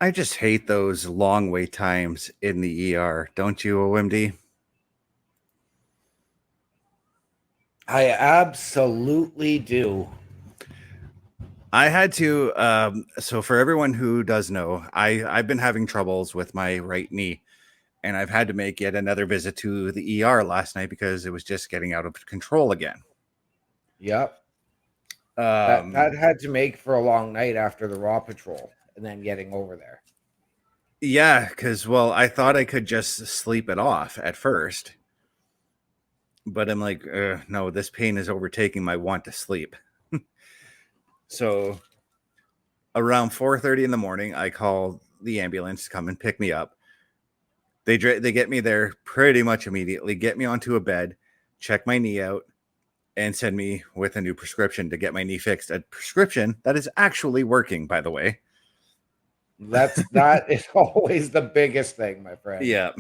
I just hate those long wait times in the ER. Don't you, OMD? I absolutely do. I had to. So for everyone who does know, I've been having troubles with my right knee, and I've had to make yet another visit to the ER last night because it was just getting out of control again. Yep. That had to make for a long night after the Raw Patrol and then getting over there. Yeah, because I thought I could just sleep it off at first, but I'm like, no, this pain is overtaking my want to sleep. So around 4:30 in the morning, I call the ambulance to come and pick me up. They get me there pretty much immediately, get me onto a bed, check my knee out, and send me with a new prescription to get my knee fixed. A prescription that is actually working, by the way. That is always the biggest thing, my friend. Yeah.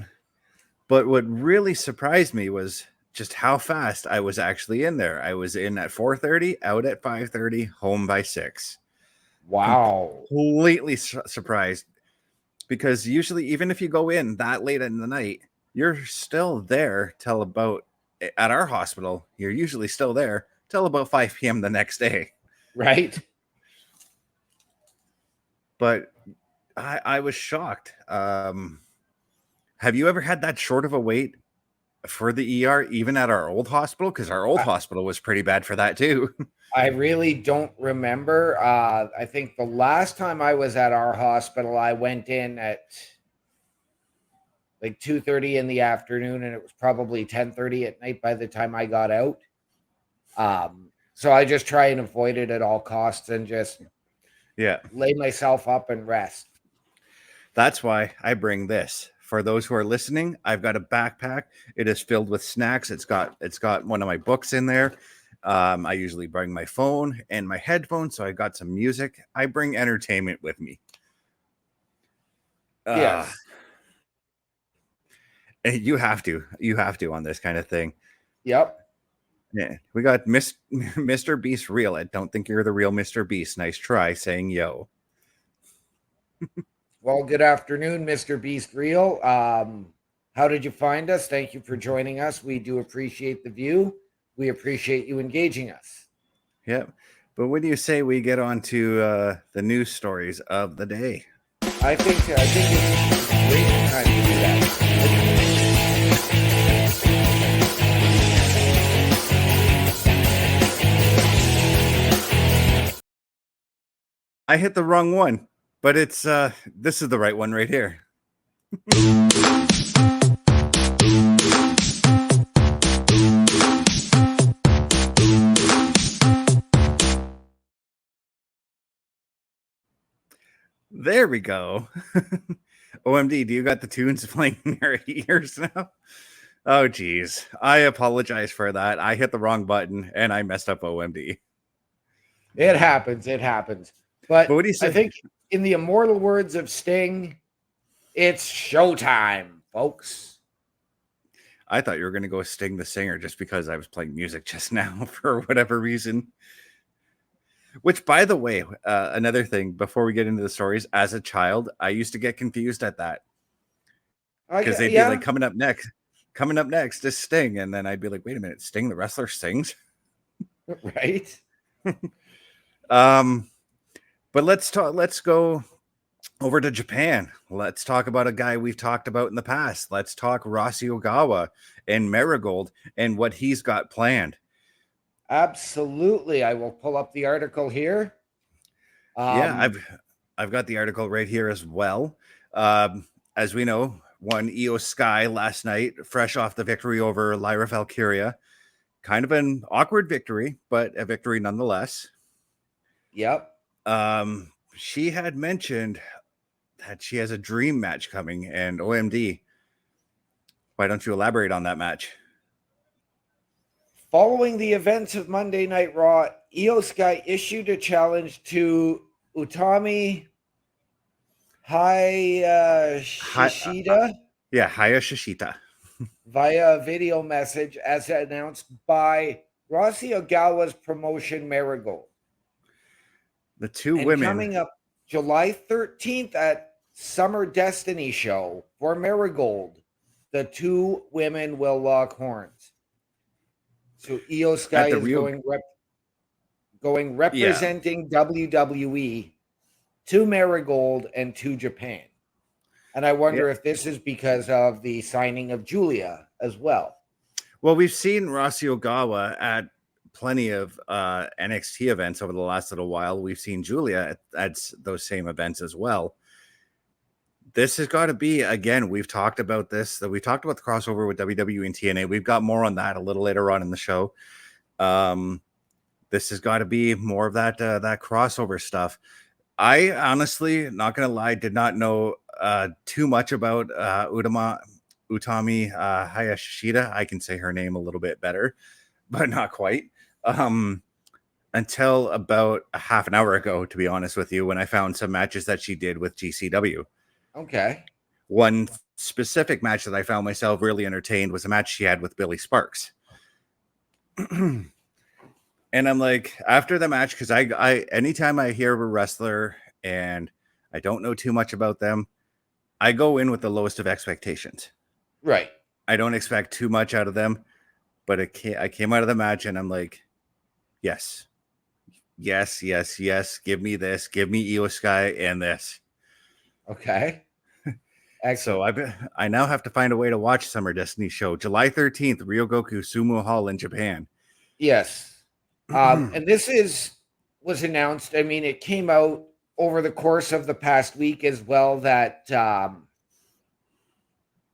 But what really surprised me was just how fast I was actually in there. I was in at 4:30, out at 5:30, home by 6. Wow. Completely surprised, because usually even if you go in that late in the night, you're still there till about, at our hospital, you're usually still there till about 5 p.m. the next day. Right? But I was shocked. Have you ever had that short of a wait for the ER, even at our old hospital? Because our old hospital was pretty bad for that too. I really don't remember. I think the last time I was at our hospital, I went in at like 2:30 in the afternoon, and it was probably 10:30 at night by the time I got out. So I just try and avoid it at all costs and just lay myself up and rest. That's why I bring this. For those who are listening, I've got a backpack. It is filled with snacks. It's got one of my books in there. I usually bring my phone and my headphones, so I got some music. I bring entertainment with me. Yes. You have to on this kind of thing. Yep. Yeah, we got Mr. Beast real. I don't think you're the real Mr. Beast. Nice try saying yo. Well, good afternoon, Mr. Beast Real. How did you find us? Thank you for joining us. We do appreciate the view. We appreciate you engaging us. Yep. But what do you say we get on to the news stories of the day? I think it's a great time to do that. I hit the wrong one, but it's this is the right one right here. There we go. OMD, do you got the tunes playing in your ears now? Oh, geez. I apologize for that. I hit the wrong button and I messed up OMD. It happens. It happens. But what do you say? I think in the immortal words of Sting, it's showtime, folks. I thought you were going to go Sting the Singer just because I was playing music just now for whatever reason. Which, by the way, another thing before we get into the stories, as a child, I used to get confused at that. Because they'd be like, coming up next is Sting. And then I'd be like, wait a minute, Sting, the wrestler, sings? Right. But let's go over to Japan. Let's talk about a guy we've talked about in the past. Let's talk Rossi Ogawa and Marigold and what he's got planned. Absolutely. I will pull up the article here. Yeah, I've got the article right here as well. As we know, won Io Sky last night, fresh off the victory over Lyra Valkyria. Kind of an awkward victory, but a victory nonetheless. Yep. She had mentioned that she has a dream match coming, and OMD, why don't you elaborate on that match? Following the events of Monday Night Raw, Io Sky issued a challenge to Utami Hayashishita. Hayashishita. Via video message as announced by Rossi Ogawa's promotion Marigold. The two women coming up July 13th at Summer Destiny show for Marigold. The two women will lock horns. So Io Sky is going representing WWE to Marigold and to Japan. And I wonder if this is because of the signing of Julia as well. Well, we've seen Rossy Ogawa at plenty of NXT events over the last little while. We've seen Julia at those same events as well. This has got to be, again, we've talked about this, that we talked about the crossover with WWE and TNA. We've got more on that a little later on in the show. This has got to be more of that crossover stuff. I honestly, not going to lie, did not know too much about Utami Hayashida. I can say her name a little bit better, but not quite. Until about a half an hour ago, to be honest with you, when I found some matches that she did with GCW. Okay. One specific match that I found myself really entertained was a match she had with Billy Sparks. And I'm like, after the match, because I anytime I hear of a wrestler and I don't know too much about them, I go in with the lowest of expectations. Right. I don't expect too much out of them, but I came out of the match and I'm like, yes. Give me this. Give me Io Sky and this. Okay. Excellent. So I now have to find a way to watch Summer Destiny show. July 13th, Ryogoku Sumo Hall in Japan. Yes. And this was announced. I mean, it came out over the course of the past week as well that Rossy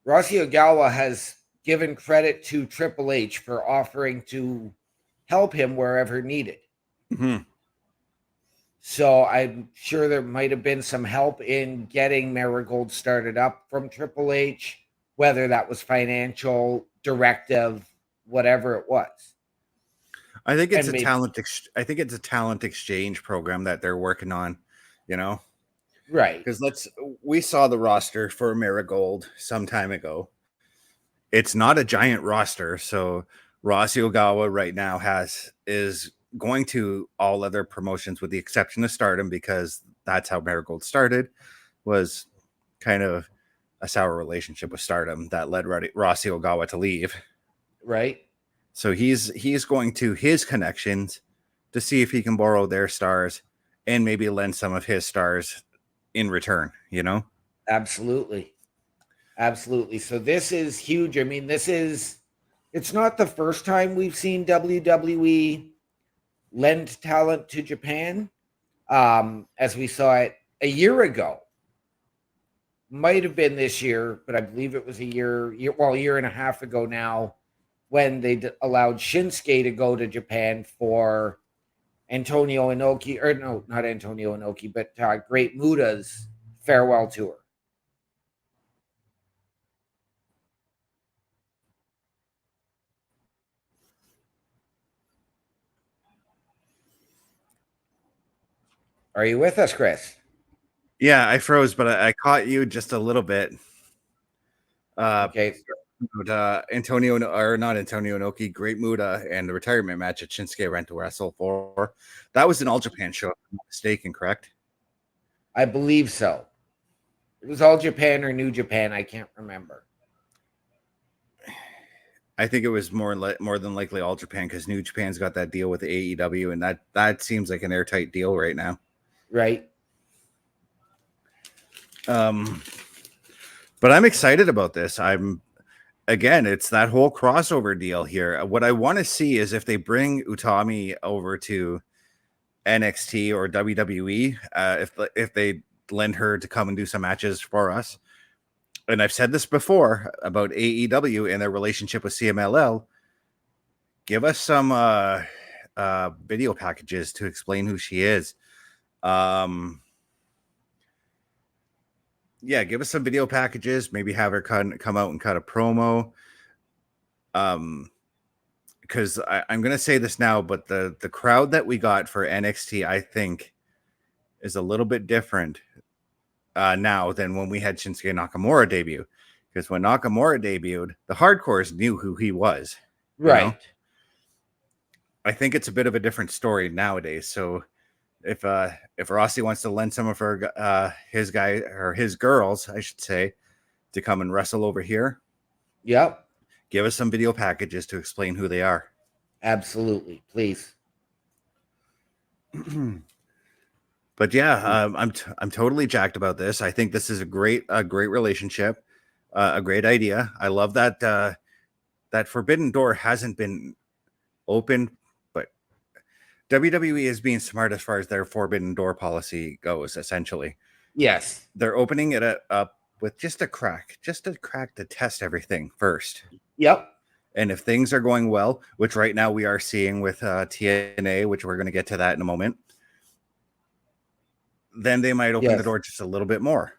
Ogawa has given credit to Triple H for offering to help him wherever needed. Mm-hmm. So I'm sure there might have been some help in getting Marigold started up from Triple H, whether that was financial, directive, whatever it was. I think it's a talent exchange program that they're working on, you know? Right. Because we saw the roster for Marigold some time ago. It's not a giant roster, so Rossy Ogawa right now is going to all other promotions with the exception of Stardom, because that's how Marigold started, was kind of a sour relationship with Stardom that led Rossy Ogawa to leave. Right. So he's going to his connections to see if he can borrow their stars and maybe lend some of his stars in return, you know? Absolutely. Absolutely. So this is huge. I mean, it's not the first time we've seen WWE lend talent to Japan. As we saw it a year ago. Might have been this year, but I believe it was a year and a half ago now, when they allowed Shinsuke to go to Japan for Antonio Inoki, or no, not Antonio Inoki, but Great Muda's farewell tour. Are you with us, Chris? Yeah, I froze, but I caught you just a little bit. Okay. Antonio, or not Antonio Inoki, Great Muda, and the retirement match that Shinsuke went to wrestle for. That was an All Japan show, if I'm not mistaken, correct? I believe so. It was All Japan or New Japan. I can't remember. I think it was more than likely All Japan, because New Japan's got that deal with the AEW, and that seems like an airtight deal right now. Right. But I'm excited about this. Again, it's that whole crossover deal here. What I want to see is if they bring Utami over to NXT or WWE, if they lend her to come and do some matches for us. And I've said this before about AEW and their relationship with CMLL. Give us some video packages to explain who she is. Yeah, give us some video packages. Maybe have her come out and cut a promo. Because I'm going to say this now, but the crowd that we got for NXT, I think, is a little bit different now than when we had Shinsuke Nakamura debut. Because when Nakamura debuted, the hardcores knew who he was. Right. I think it's a bit of a different story nowadays. So if Rossi wants to lend some of her his guy or his girls, I should say, to come and wrestle over here, yep, give us some video packages to explain who they are. Absolutely, please. But yeah, I'm totally jacked about this. I think this is a great relationship, a great idea. I love that that Forbidden Door hasn't been open, but WWE is being smart as far as their Forbidden Door policy goes. Essentially, yes, they're opening it up with just a crack to test everything first. Yep. And if things are going well, which right now we are seeing with TNA, which we're going to get to that in a moment, then they might open the door just a little bit more.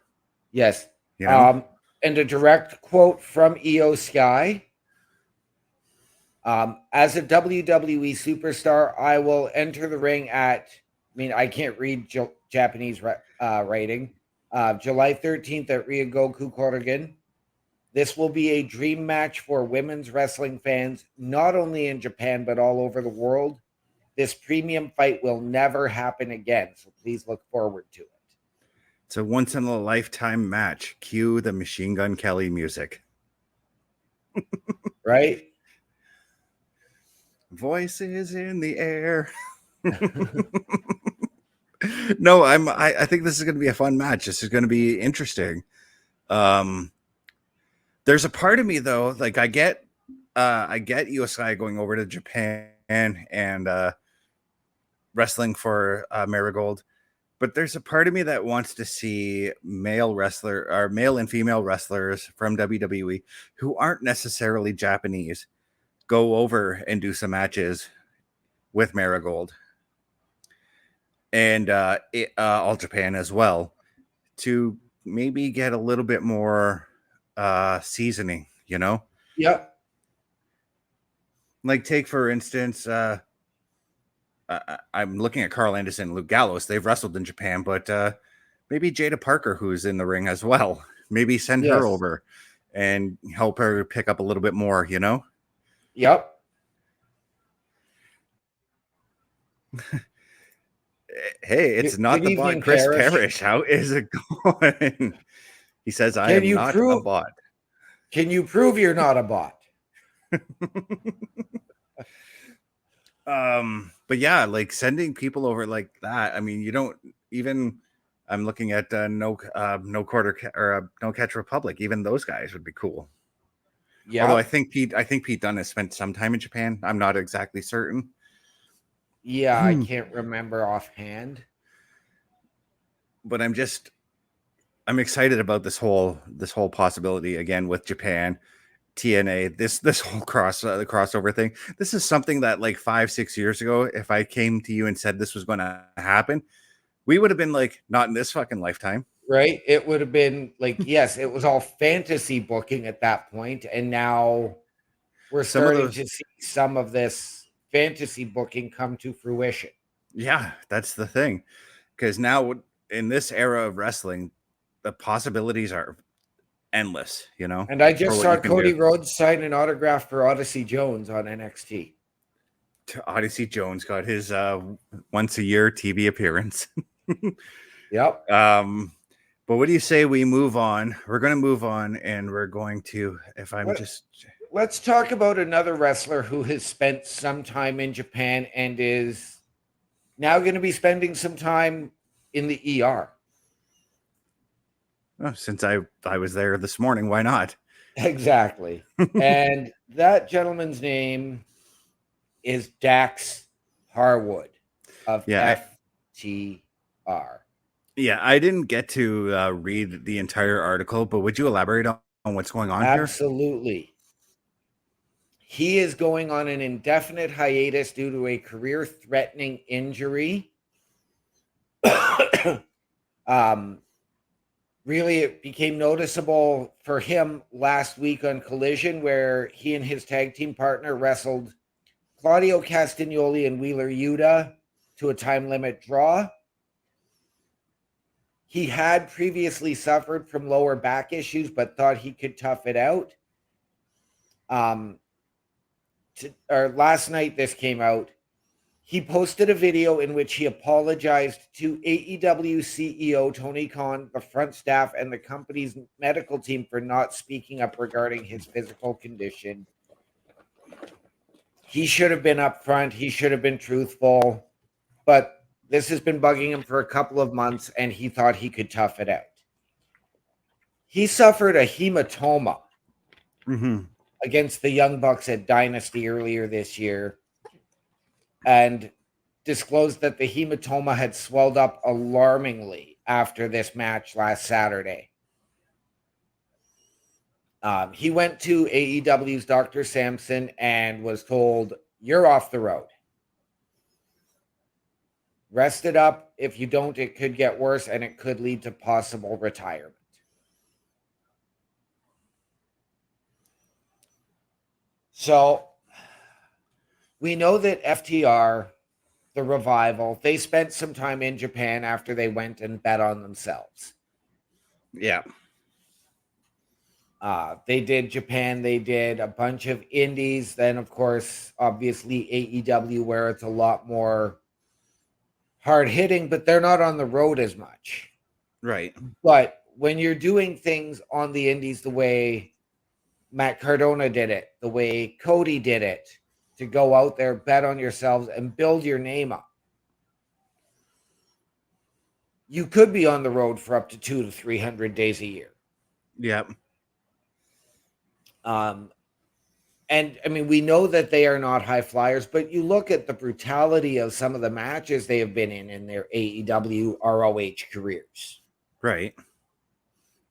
Yes. You know? And a direct quote from Io Sky. As a WWE superstar, I will enter the ring at, I can't read Japanese writing, July 13th at Riiicochettt. This will be a dream match for women's wrestling fans, not only in Japan, but all over the world. This premium fight will never happen again, so please look forward to it. It's a once-in-a-lifetime match. Cue the Machine Gun Kelly music. Right? Voices in the air. No, I think this is going to be a fun match. This is going to be interesting. There's a part of me though, like I get USI going over to Japan and wrestling for Marigold, but there's a part of me that wants to see male and female wrestlers from WWE who aren't necessarily Japanese go over and do some matches with Marigold and All Japan as well, to maybe get a little bit more seasoning, you know? Yep. Like take for instance, I'm looking at Carl Anderson and Luke Gallows. They've wrestled in Japan, but maybe Jada Parker, who's in the ring as well, maybe send her over and help her pick up a little bit more, you know? Yep. Hey, it's not the bot, Chris Parrish. How is it going? He says, I am not a bot. Can you prove you're not a bot? But yeah, like sending people over like that. I mean, you don't even. I'm looking at no Catch Republic. Even those guys would be cool. Yeah. Although I think Pete Dunne has spent some time in Japan. I'm not exactly certain. Yeah, I can't remember offhand. But I'm excited about this whole possibility again with Japan, TNA, this whole crossover thing. This is something that like 5-6 years ago, if I came to you and said this was going to happen, we would have been like, not in this fucking lifetime. Right? It would have been like, yes, it was all fantasy booking at that point, and now we're starting to see some of this fantasy booking come to fruition. Yeah, that's the thing. Because now in this era of wrestling, the possibilities are endless, you know? And I just saw Cody Rhodes sign an autograph for Odyssey Jones on NXT. Odyssey Jones got his once a year TV appearance. Yep. But what do you say we move on? We're going to move on, and we're going to, let's talk about another wrestler who has spent some time in Japan and is now going to be spending some time in the ER. Oh, since I was there this morning, why not? Exactly. And that gentleman's name is Dax Harwood of FTR. Yeah, I didn't get to read the entire article, but would you elaborate on what's going on here? Absolutely. He is going on an indefinite hiatus due to a career-threatening injury. Really, it became noticeable for him last week on Collision, where he and his tag team partner wrestled Claudio Castagnoli and Wheeler Yuta to a time limit draw. He had previously suffered from lower back issues, but thought he could tough it out. Last night this came out. He posted a video in which he apologized to AEW CEO Tony Khan, the front staff, and the company's medical team for not speaking up regarding his physical condition. He should have been upfront. He should have been truthful. But this has been bugging him for a couple of months, and he thought he could tough it out. He suffered a hematoma against the Young Bucks at Dynasty earlier this year, and disclosed that the hematoma had swelled up alarmingly after this match last Saturday. He went to AEW's Dr. Sampson and was told, "You're off the road. Rest it up. If you don't, it could get worse, and it could lead to possible retirement." So we know that FTR, the Revival, they spent some time in Japan after they went and bet on themselves. Yeah. They did Japan. They did a bunch of indies. Then, of course, obviously AEW, where it's a lot more hard hitting, but they're not on the road as much. Right. But when you're doing things on the indies the way Matt Cardona did it, the way Cody did it, to go out there, bet on yourselves, and build your name up, you could be on the road for up to 200 to 300 days a year. Yep. And I mean, we know that they are not high flyers, but you look at the brutality of some of the matches they have been in their AEW ROH careers. Right.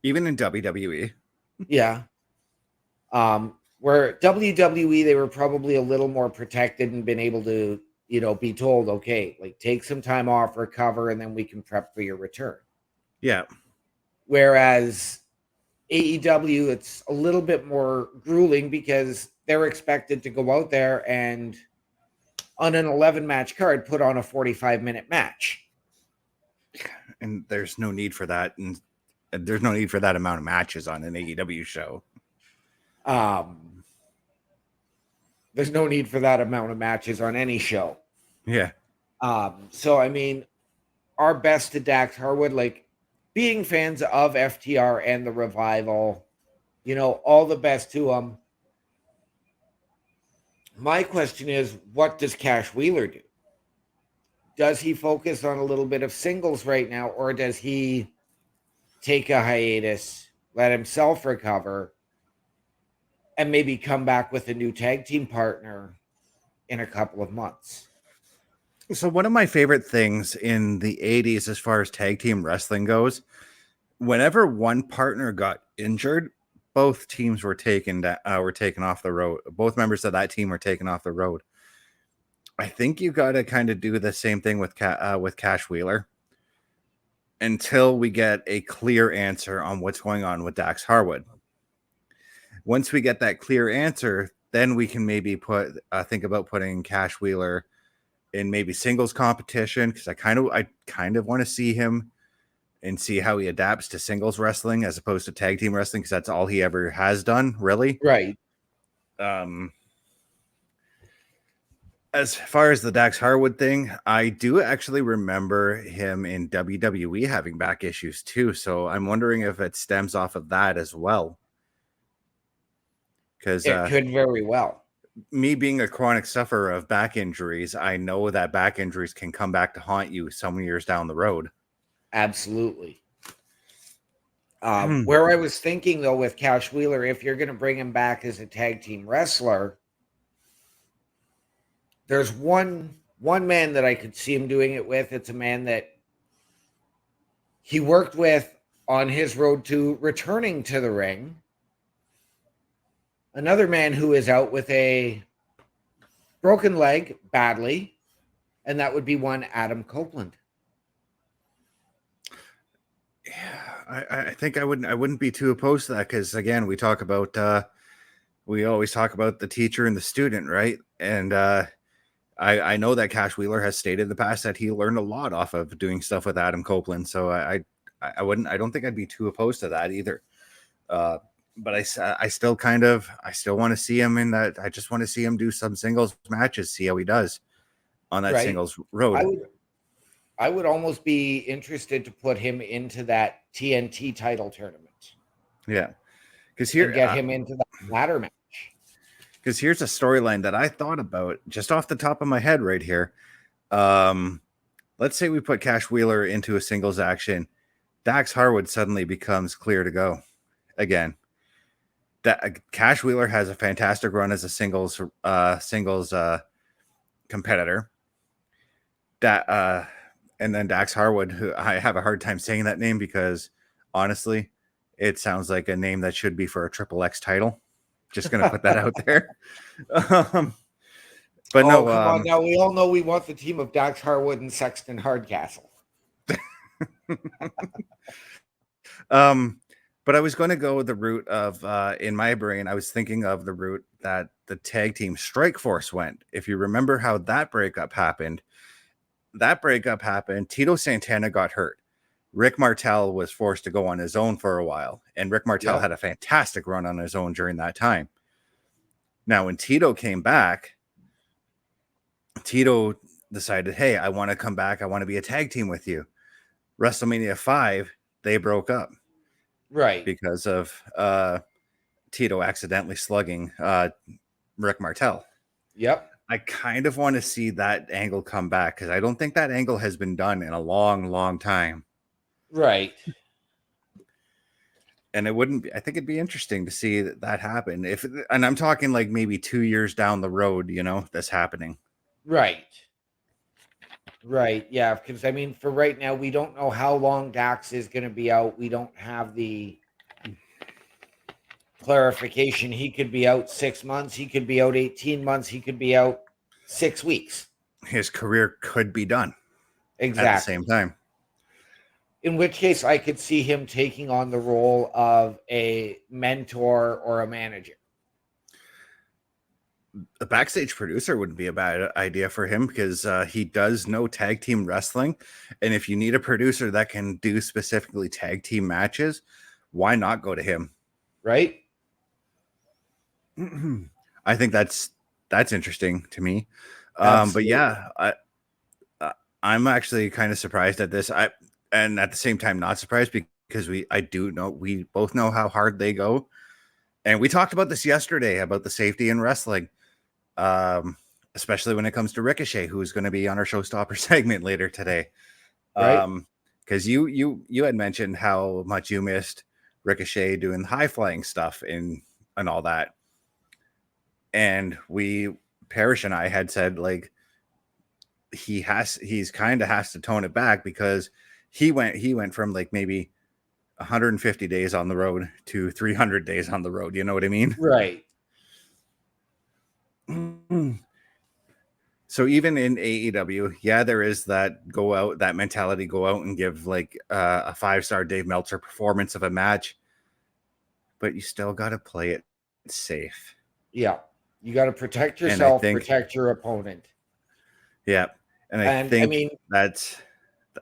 Even in WWE. Yeah. Where WWE, they were probably a little more protected and been able to, be told, okay, like take some time off, recover, and then we can prep for your return. Yeah. Whereas AEW, it's a little bit more grueling because they're expected to go out there and on an 11-match card put on a 45-minute match. And there's no need for that. And there's no need for that amount of matches on an AEW show. There's no need for that amount of matches on any show. Yeah. So, I mean, our best to Dax Harwood, like, being fans of FTR and the Revival, all the best to them. My question is, what does Cash Wheeler do? Does he focus on a little bit of singles right now, or does he take a hiatus, let himself recover, and maybe come back with a new tag team partner in a couple of months? So one of my favorite things in the 80s as far as tag team wrestling goes, whenever one partner got injured, both teams were taken off the road. Both members of that team were taken off the road. I think you got to kind of do the same thing with Cash Wheeler until we get a clear answer on what's going on with Dax Harwood. Once we get that clear answer, then we can maybe think about putting Cash Wheeler in maybe singles competition, because I kind of want to see him and see how he adapts to singles wrestling as opposed to tag team wrestling, because that's all he ever has done, really. Right. As far as the Dax Harwood thing, I do actually remember him in WWE having back issues too, so I'm wondering if it stems off of that as well. Because it could very well. Me being a chronic sufferer of back injuries, I know that back injuries can come back to haunt you some years down the road. Absolutely. Where I was thinking, though, with Cash Wheeler, if you're going to bring him back as a tag team wrestler, there's one man that I could see him doing it with. It's a man that he worked with on his road to returning to the ring. Another man who is out with a broken leg badly, and that would be one Adam Copeland. Yeah, I think I wouldn't be too opposed to that, because again, we always talk about the teacher and the student, right? And I know that Cash Wheeler has stated in the past that he learned a lot off of doing stuff with Adam Copeland, so I don't think I'd be too opposed to that either. But I still want to see him in that. I just want to see him do some singles matches, see how he does. on that singles road. I would almost be interested to put him into that TNT title tournament. Yeah. Because here, get him into that ladder match. Because here's a storyline that I thought about just off the top of my head right here. Let's say we put Cash Wheeler into a singles action. Dax Harwood suddenly becomes clear to go again. Cash Wheeler has a fantastic run as a singles competitor. And then Dax Harwood, who I have a hard time saying that name because honestly, it sounds like a name that should be for a Triple X title. Just going to put that out there. But no, come on. Now we all know we want the team of Dax Harwood and Sexton Hardcastle. But I was going to go the route of, in my brain, I was thinking of the route that the tag team Strike Force went. If you remember how that breakup happened, Tito Santana got hurt. Rick Martel was forced to go on his own for a while, and Rick Martel had a fantastic run on his own during that time. Now, when Tito came back, Tito decided, hey, I want to come back. I want to be a tag team with you. WrestleMania 5, they broke up. Right. Because of Tito accidentally slugging Rick Martel. Yep. I kind of want to see that angle come back because I don't think that angle has been done in a long, long time. Right. And it wouldn't be, I think it'd be interesting to see that happen. And I'm talking like maybe 2 years down the road, that's happening. Right. Right. Yeah. Because I mean, for right now, we don't know how long Dax is going to be out. We don't have the clarification. He could be out 6 months. He could be out 18 months. He could be out 6 weeks. His career could be done. Exactly. At the same time. In which case, I could see him taking on the role of a mentor or a manager. A backstage producer wouldn't be a bad idea for him because he does know tag team wrestling. And if you need a producer that can do specifically tag team matches, why not go to him? Right. I think that's interesting to me. But yeah, I'm actually kind of surprised at this. And at the same time, not surprised because we both know how hard they go. And we talked about this yesterday about the safety in wrestling. Especially when it comes to Ricochet, who's going to be on our Showstopper segment later today. Right. Because you had mentioned how much you missed Ricochet doing high flying stuff and all that. And Parrish and I had said like he's kind of has to tone it back because he went from like maybe 150 days on the road to 300 days on the road. You know what I mean? Right. So even in AEW, there is that mentality, go out and give like a 5-star Dave Meltzer performance of a match, but you still got to play it safe. Yeah. You got to protect yourself, protect your opponent. Yeah. And I think that's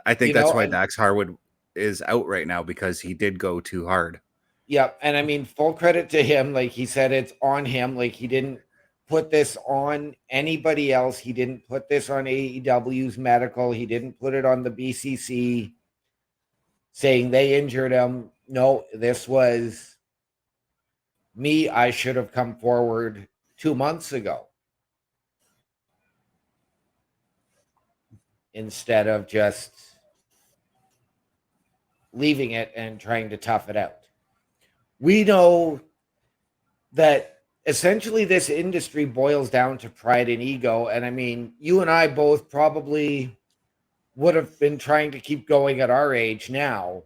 why Dax Harwood is out right now because he did go too hard. Yeah. And I mean, full credit to him. Like he said, it's on him. Like he didn't put this on anybody else. He didn't put this on AEW's medical. He didn't put it on the BCC saying they injured him. No, this was me. I should have come forward 2 months ago instead of just leaving it and trying to tough it out. We know that essentially this industry boils down to pride and ego. And I mean, you and I both probably would have been trying to keep going at our age now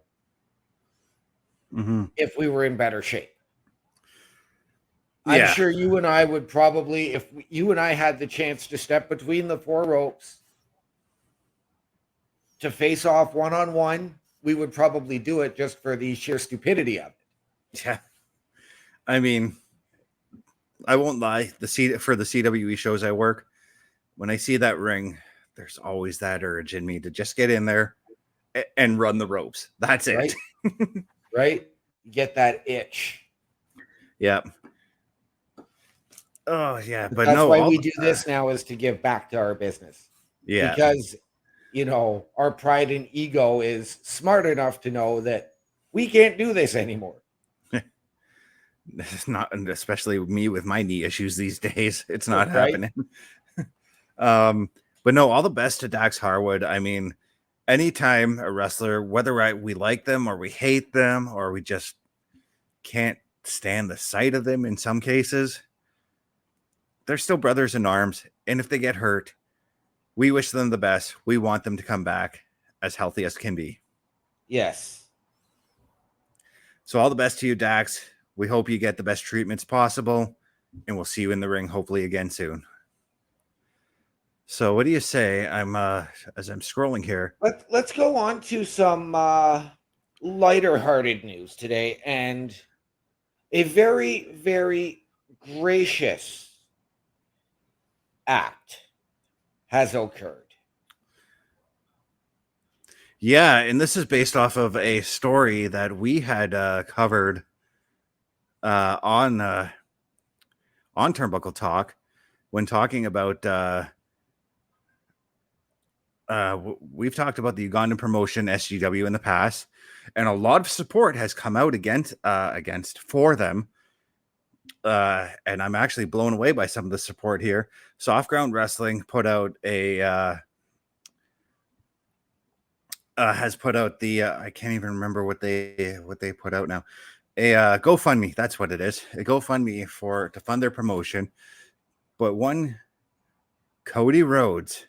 if we were in better shape. I'm sure you and I would probably, if you and I had the chance to step between the 4 ropes to face off one-on-one, we would probably do it just for the sheer stupidity of it. Yeah. I mean, I won't lie. For the CWE shows I work, when I see that ring, there's always that urge in me to just get in there and run the ropes. That's it. Right? Right? You get that itch. Yeah. Oh yeah, but that's why we do this now, is to give back to our business. Yeah. Because, our pride and ego is smart enough to know that we can't do this anymore. It's not, especially me with my knee issues these days. It's not Right? happening. But no, all the best to Dax Harwood. I mean, anytime a wrestler, whether we like them or we hate them or we just can't stand the sight of them in some cases, they're still brothers in arms. And if they get hurt, we wish them the best. We want them to come back as healthy as can be. Yes. So all the best to you, Dax. We hope you get the best treatments possible, and we'll see you in the ring hopefully again soon. So what do you say? As I'm scrolling here. Let's go on to some lighter-hearted news today, and a very, very gracious act has occurred. Yeah, and this is based off of a story that we had covered on Turnbuckle Talk when talking about we've talked about the Ugandan promotion SGW in the past, and a lot of support has come out against for them. And I'm actually blown away by some of the support here. Soft Ground Wrestling put out has put out the I can't even remember what they put out now. A GoFundMe, that's what it is. A GoFundMe to fund their promotion. But one Cody Rhodes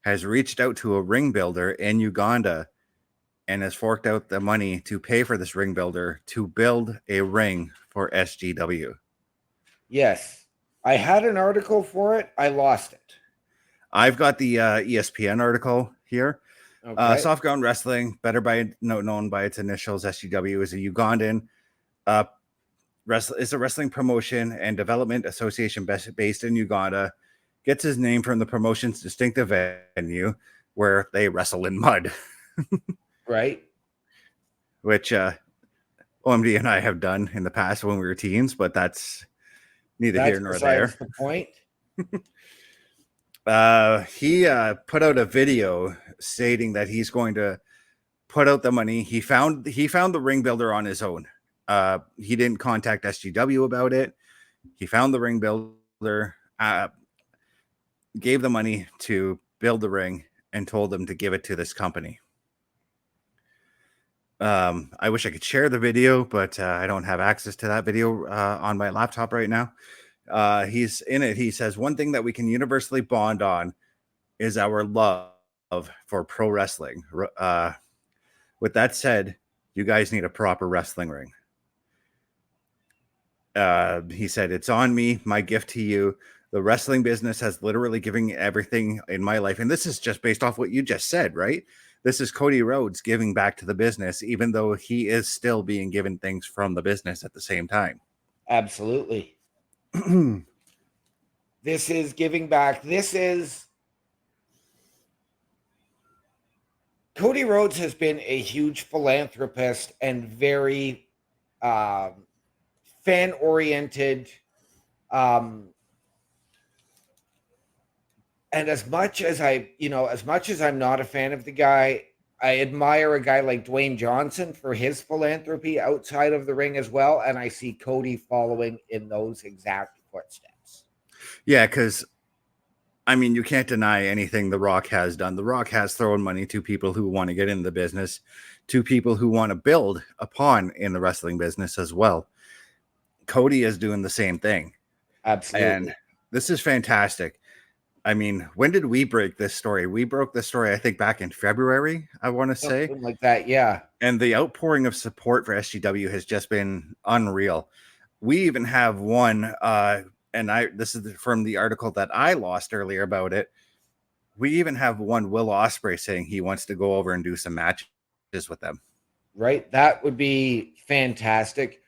has reached out to a ring builder in Uganda and has forked out the money to pay for this ring builder to build a ring for SGW. Yes. I had an article for it. I lost it. I've got the ESPN article here. Okay. Soft Ground Wrestling, known by its initials, SGW, is a Ugandan is a wrestling promotion and development association based in Uganda. Gets his name from the promotion's distinctive venue where they wrestle in mud. Right. Which OMD and I have done in the past when we were teens, but that's neither here nor there. The point. He put out a video stating that he's going to put out the money. He found the ring builder on his own. He didn't contact SGW about it. He found the ring builder, gave the money to build the ring, and told them to give it to this company. I wish I could share the video, but I don't have access to that video on my laptop right now. He's in it. He says, one thing that we can universally bond on is our love for pro wrestling. With that said, you guys need a proper wrestling ring. He said, it's on me, my gift to you. The wrestling business has literally given everything in my life. And this is just based off what you just said, right? This is Cody Rhodes giving back to the business, even though he is still being given things from the business at the same time. Absolutely. This is giving back. Cody Rhodes has been a huge philanthropist and very fan-oriented. And as much as I'm not a fan of the guy, I admire a guy like Dwayne Johnson for his philanthropy outside of the ring as well. And I see Cody following in those exact footsteps. Yeah, because I mean, you can't deny anything The Rock has done. The Rock has thrown money to people who want to get into the business, to people who want to build upon in the wrestling business as well. Cody is doing the same thing. Absolutely. And this is fantastic. I mean, when did we break this story? We broke this story, I think, back in February, I want to say. Something like that, yeah. And the outpouring of support for SGW has just been unreal. We even have one, this is from the article that I lost earlier about it. We even have one Will Ospreay saying he wants to go over and do some matches with them. Right? That would be fantastic.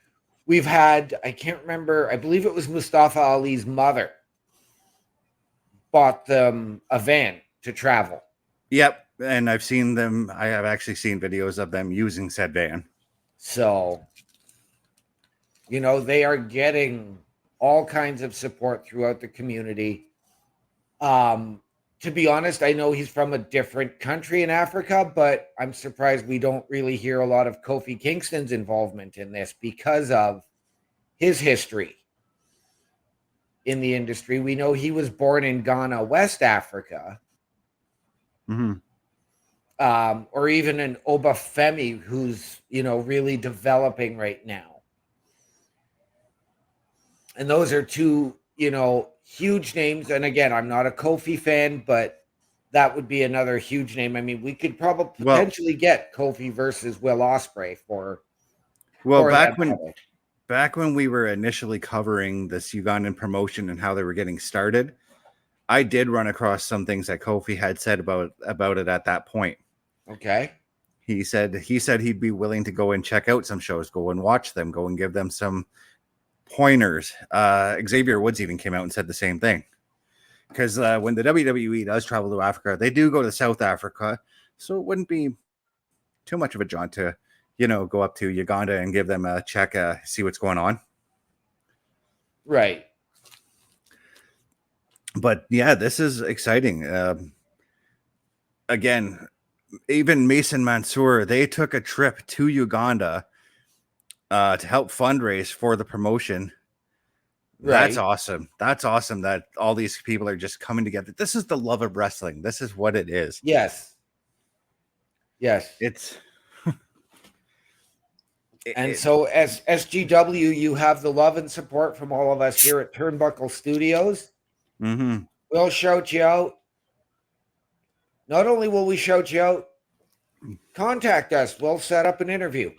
We've had, I can't remember, I believe it was Mustafa Ali's mother bought them a van to travel. Yep. And I've seen them. I have actually seen videos of them using said van. So, they are getting all kinds of support throughout the community. to be honest, I know he's from a different country in Africa, but I'm surprised we don't really hear a lot of Kofi Kingston's involvement in this because of his history in the industry. We know he was born in Ghana, West Africa. Or even an Obafemi who's, really developing right now. And those are two, huge names. And again, I'm not a Kofi fan, but that would be another huge name. I mean, we could probably potentially get Kofi versus Will Ospreay for back when we were initially covering this Ugandan promotion and how they were getting started, I did run across some things that Kofi had said about it at that point. Okay. He said he'd be willing to go and check out some shows, go and watch them, go and give them some pointers. Xavier Woods even came out and said the same thing. Because when the WWE does travel to Africa, they do go to South Africa. So it wouldn't be too much of a jaunt to, go up to Uganda and give them a check, see what's going on. Right. But yeah, this is exciting. Again, even Mason Mansour, they took a trip to Uganda to help fundraise for the promotion. Right. That's awesome. That's awesome that all these people are just coming together. This is the love of wrestling. This is what it is. Yes. It's and so as SGW, you have the love and support from all of us here at Turnbuckle Studios. We'll shout you out. Not only will we shout you out, contact us. We'll set up an interview.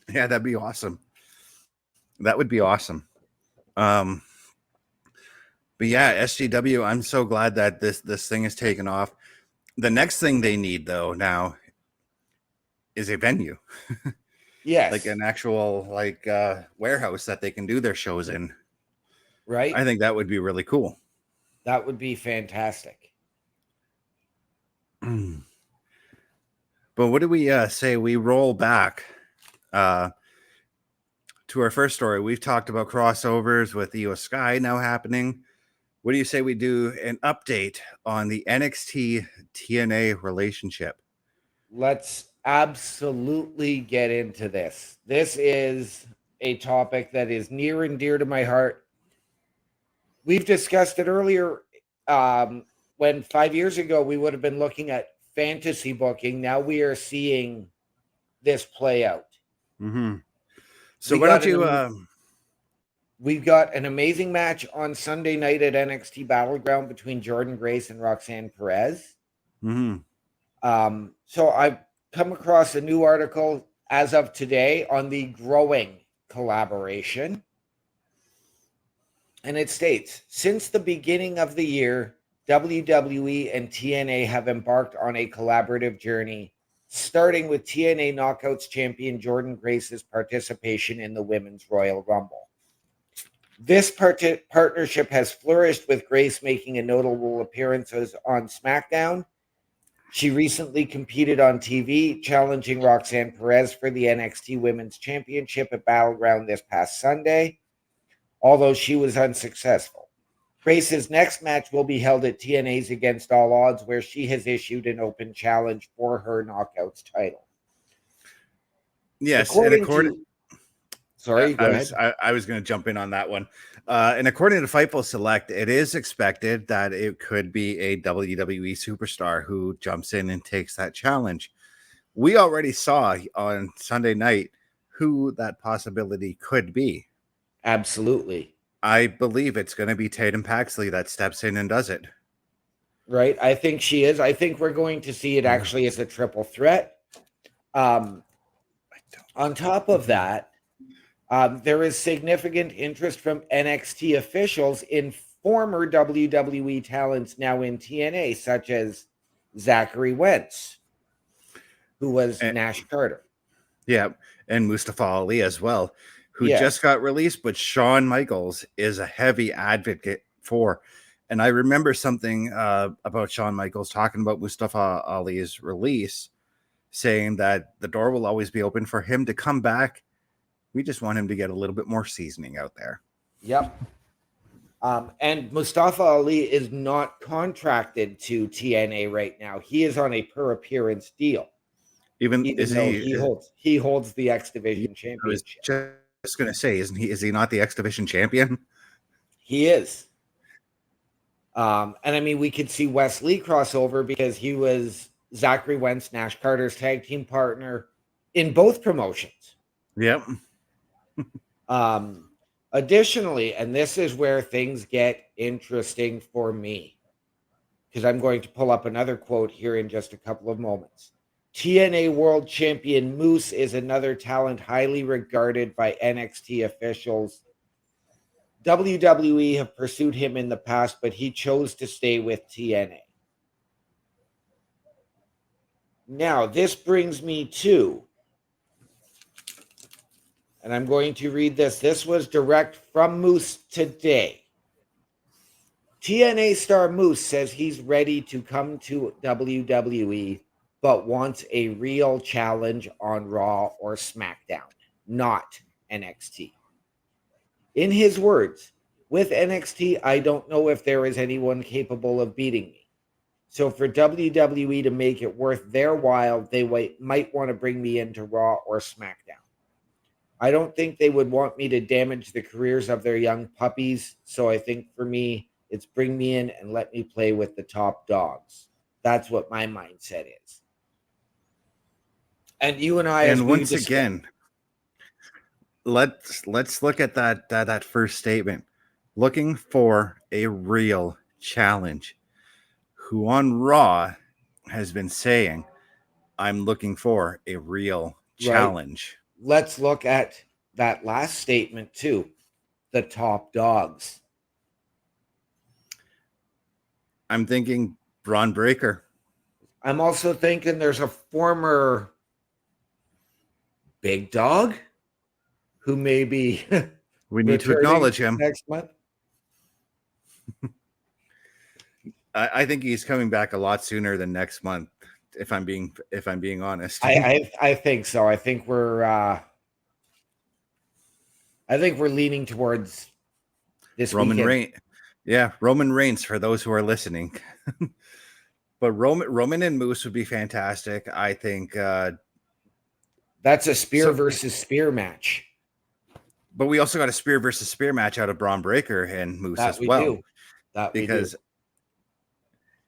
Yeah, that'd be awesome. That would be awesome. But yeah, SGW, I'm so glad that this thing is taken off. The next thing they need though now is a venue. Yes. Like an actual warehouse that they can do their shows in. Right. I think that would be really cool. That would be fantastic. But what do we say we roll back to our first story? We've talked about crossovers with Io Sky now happening. What do you say we do an update on the NXT TNA relationship? Let's absolutely get into this. This is a topic that is near and dear to my heart. We've discussed it earlier when 5 years ago we would have been looking at fantasy booking. Now we are seeing this play out. So why don't you... We've got an amazing match on Sunday night at NXT Battleground between Jordynne Grace and Roxanne Perez. So I've come across a new article as of today on the growing collaboration. And it states, since the beginning of the year, WWE and TNA have embarked on a collaborative journey, starting with TNA Knockouts champion Jordynne Grace's participation in the Women's Royal Rumble. This partnership has flourished, with Grace making a notable appearances on SmackDown. She recently competed on TV, challenging Roxanne Perez for the NXT Women's Championship at Battleground this past Sunday, although she was unsuccessful. Grace's next match will be held at TNA's Against All Odds, where she has issued an open challenge for her Knockouts title. Yes, Sorry, go ahead. I was going to jump in on that one. And according to Fightful Select, it is expected that it could be a WWE superstar who jumps in and takes that challenge. We already saw on Sunday night who that possibility could be. Absolutely. I believe it's going to be Tatum Paxley that steps in and does it. Right. I think she is. I think we're going to see it actually as a triple threat. On top of that, there is significant interest from NXT officials in former WWE talents now in TNA, such as Zachary Wentz, who was Nash Carter. Yeah, and Mustafa Ali as well, who just got released, but Shawn Michaels is a heavy advocate for. And I remember something about Shawn Michaels talking about Mustafa Ali's release, saying that the door will always be open for him to come back. We just want him to get a little bit more seasoning out there. Yep. And Mustafa Ali is not contracted to TNA right now. He is on a per appearance deal. Even he holds the X Division championship. I was just going to say, is he not the X Division champion? He is. And I mean, we could see Wes Lee crossover because he was Zachary Wentz, Nash Carter's tag team partner in both promotions. Yep. Additionally, and this is where things get interesting for me, because I'm going to pull up another quote here in just a couple of moments. TNA World Champion Moose is another talent highly regarded by NXT officials. WWE have pursued him in the past, but he chose to stay with TNA. Now, this brings me to, and I'm going to read this. This was direct from Moose today. TNA star Moose says he's ready to come to WWE, but wants a real challenge on Raw or SmackDown, not NXT. In his words, with NXT, I don't know if there is anyone capable of beating me. So for WWE to make it worth their while, they might want to bring me into Raw or SmackDown. I don't think they would want me to damage the careers of their young puppies. So I think for me, it's bring me in and let me play with the top dogs. That's what my mindset is. And you and I, and once again, let's look at that first statement. Looking for a real challenge. Who on Raw has been saying, I'm looking for a real challenge. Right. Let's look at that last statement too. The top dogs. I'm thinking Braun Breaker. I'm also thinking there's a former big dog who may be we need to acknowledge him next month. I think he's coming back a lot sooner than next month, if I'm being honest. I think so. I think we're leaning towards this Roman weekend. Reigns. Yeah, Roman Reigns for those who are listening. But Roman and Moose would be fantastic. I think that's a spear versus spear match. But we also got a spear versus spear match out of Braun Breaker and Moose as well. Because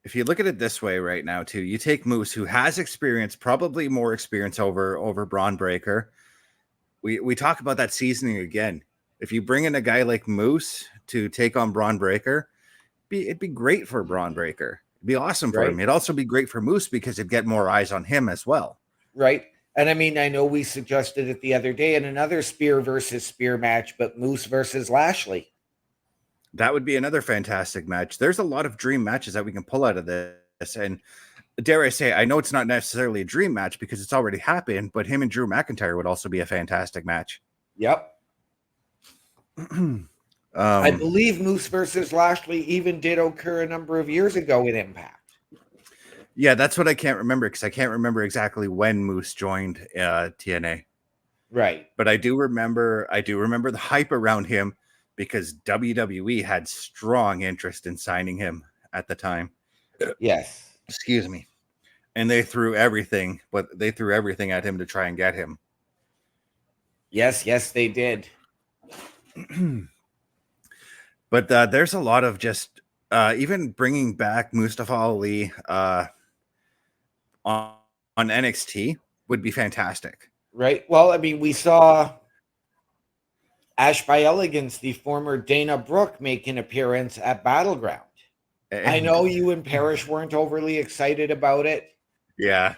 if you look at it this way right now, too, you take Moose, who has experience, probably more experience over Braun Breaker. We talk about that seasoning again. If you bring in a guy like Moose to take on Braun Breaker, it'd be great for Braun Breaker. It'd be awesome for him. It'd also be great for Moose because it'd get more eyes on him as well. Right. And I mean, I know we suggested it the other day in another spear versus spear match, but Moose versus Lashley. That would be another fantastic match. There's a lot of dream matches that we can pull out of this. And dare I say, I know it's not necessarily a dream match because it's already happened, but him and Drew McIntyre would also be a fantastic match. Yep. I believe Moose versus Lashley even did occur a number of years ago in Impact. Yeah, that's what I can't remember because I can't remember exactly when Moose joined TNA. Right. But I do remember the hype around him because WWE had strong interest in signing him at the time. Yes. Excuse me. And they threw everything at him to try and get him. Yes, they did. But there's a lot of just even bringing back Mustafa Ali on NXT would be fantastic. Right. Well, I mean, we saw Ash by Elegance, the former Dana Brooke, make an appearance at Battleground. I know you and Parrish weren't overly excited about it. Yeah.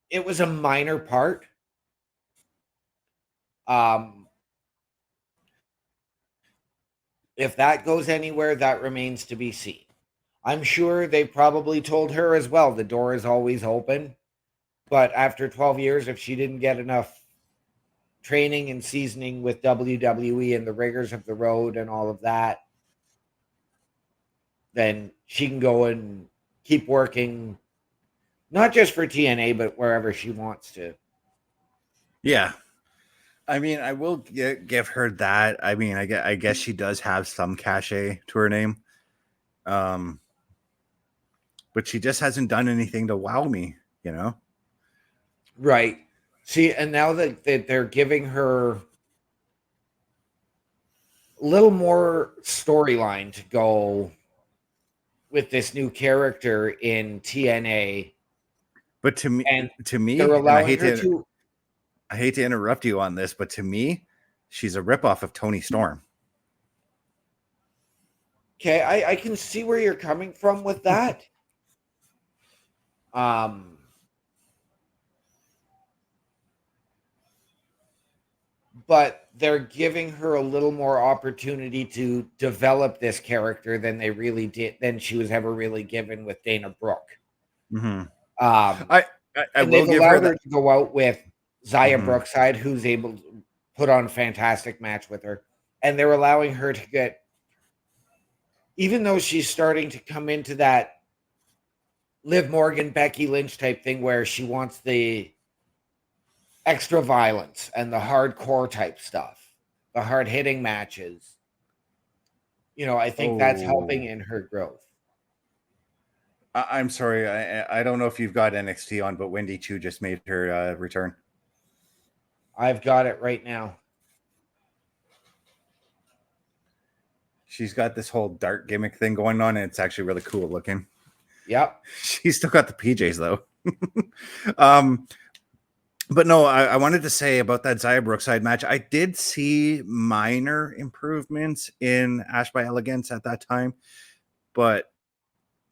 It was a minor part. If that goes anywhere, that remains to be seen. I'm sure they probably told her as well, the door is always open. But after 12 years, if she didn't get enough training and seasoning with WWE and the rigors of the road and all of that, then she can go and keep working, not just for TNA, but wherever she wants to. Yeah. I mean, I will give her that. I mean, I guess she does have some cachet to her name. But she just hasn't done anything to wow me, you know? Right. See, and now that they're giving her a little more storyline to go with this new character in TNA. But to me, and they're allowing her to. I hate to interrupt you on this, but to me, she's a ripoff of Toni Storm. Okay, I can see where you're coming from with that. But they're giving her a little more opportunity to develop this character than they really did, than she was ever really given with Dana Brooke. Mm-hmm. I will they've give allowed her to go out with Zaya Brookside, who's able to put on a fantastic match with her. And they're allowing her to get, even though she's starting to come into that Liv Morgan, Becky Lynch type thing where she wants the extra violence and the hardcore type stuff, the hard hitting matches. You know, I think that's helping in her growth. I'm sorry. I don't know if you've got NXT on, but Wendy Chu just made her return. I've got it right now. She's got this whole dart gimmick thing going on, and it's actually really cool looking. Yep. She's still got the PJs, though. But no, I wanted to say about that Zaya Brookside match, I did see minor improvements in Ash by Elegance at that time, but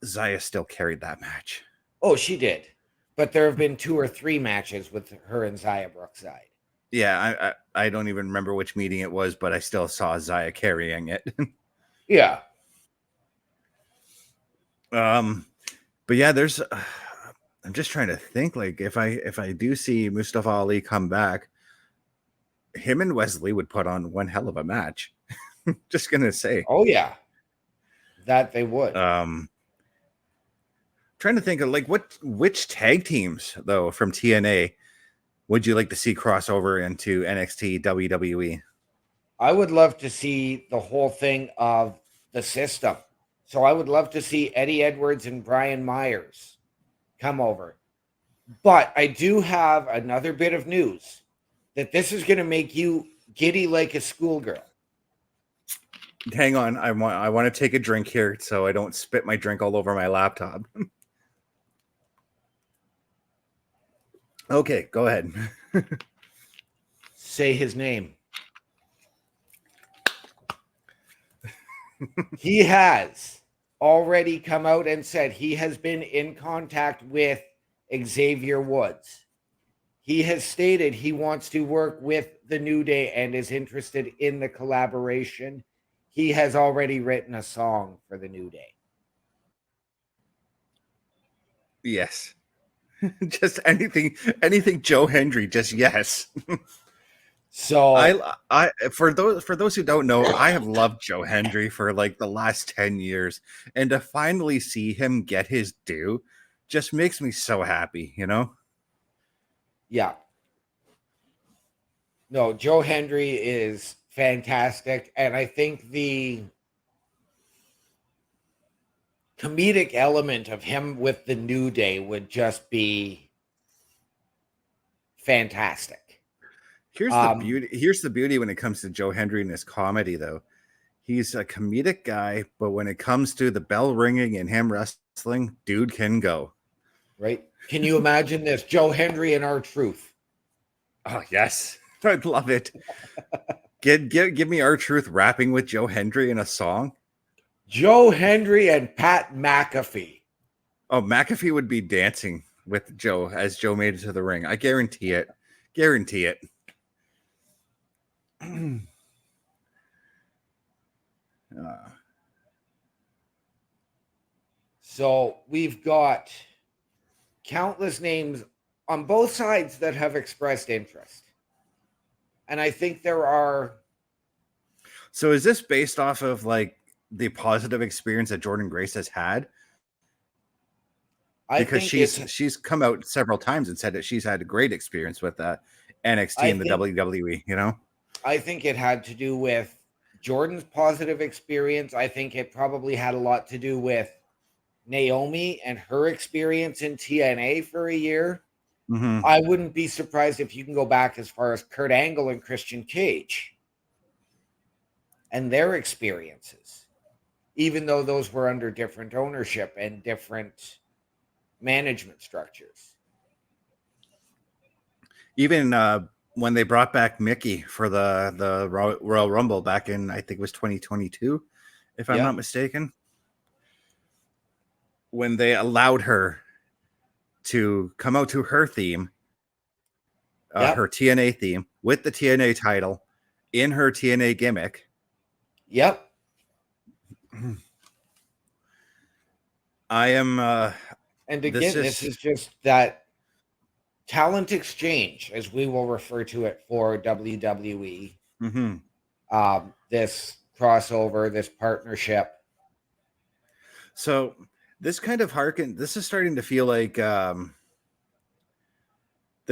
Zaya still carried that match. Oh, she did. But there have been 2 or 3 matches with her and Zaya Brookside. Yeah, I don't even remember which meeting it was, but I still saw Zaya carrying it. Yeah. But yeah, there's I'm just trying to think, like, if I do see Mustafa Ali come back, him and Wesley would put on one hell of a match. Just gonna say. Oh yeah. That they would. Trying to think of like which tag teams though from TNA would you like to see crossover into NXT WWE? I would love to see the whole thing of the system. So I would love to see Eddie Edwards and Brian Myers come over. But I do have another bit of news that this is going to make you giddy like a schoolgirl. Hang on, I want to take a drink here so I don't spit my drink all over my laptop. Okay, go ahead. Say his name. He has already come out and said he has been in contact with Xavier Woods. He has stated he wants to work with the New Day and is interested in the collaboration. He has already written a song for the New Day. Yes. Just anything Joe Hendry, just yes. So I for those who don't know, I have loved Joe Hendry for like the last 10 years, and to finally see him get his due just makes me so happy, you know? Yeah. No, Joe Hendry is fantastic, and I think the comedic element of him with the New Day would just be fantastic. Here's the beauty when it comes to Joe Hendry and his comedy, though. He's a comedic guy, but when it comes to the bell ringing and him wrestling, dude can go. Right? Can you imagine this? Joe Hendry and R-Truth. Oh, yes. I'd love it. Give me R-Truth rapping with Joe Hendry in a song. Joe Hendry and Pat McAfee. Oh, McAfee would be dancing with Joe as Joe made it to the ring. I guarantee it. Guarantee it. So we've got countless names on both sides that have expressed interest. And I think there are. So is this based off of like the positive experience that Jordynne Grace has had? Because she's come out several times and said that she's had a great experience with that. NXT and the WWE, you know? I think it had to do with Jordan's positive experience. I think it probably had a lot to do with Naomi and her experience in TNA for a year. Mm-hmm. I wouldn't be surprised if you can go back as far as Kurt Angle and Christian Cage and their experiences, even though those were under different ownership and different management structures. Even when they brought back Mickey for the Royal Rumble back in, I think it was 2022, if I'm not mistaken, when they allowed her to come out to her theme, her TNA theme with the TNA title in her TNA gimmick. Yep. I am. And again, this is just that talent exchange, as we will refer to it for WWE. Mm-hmm. This crossover, this partnership. So this kind of this is starting to feel like the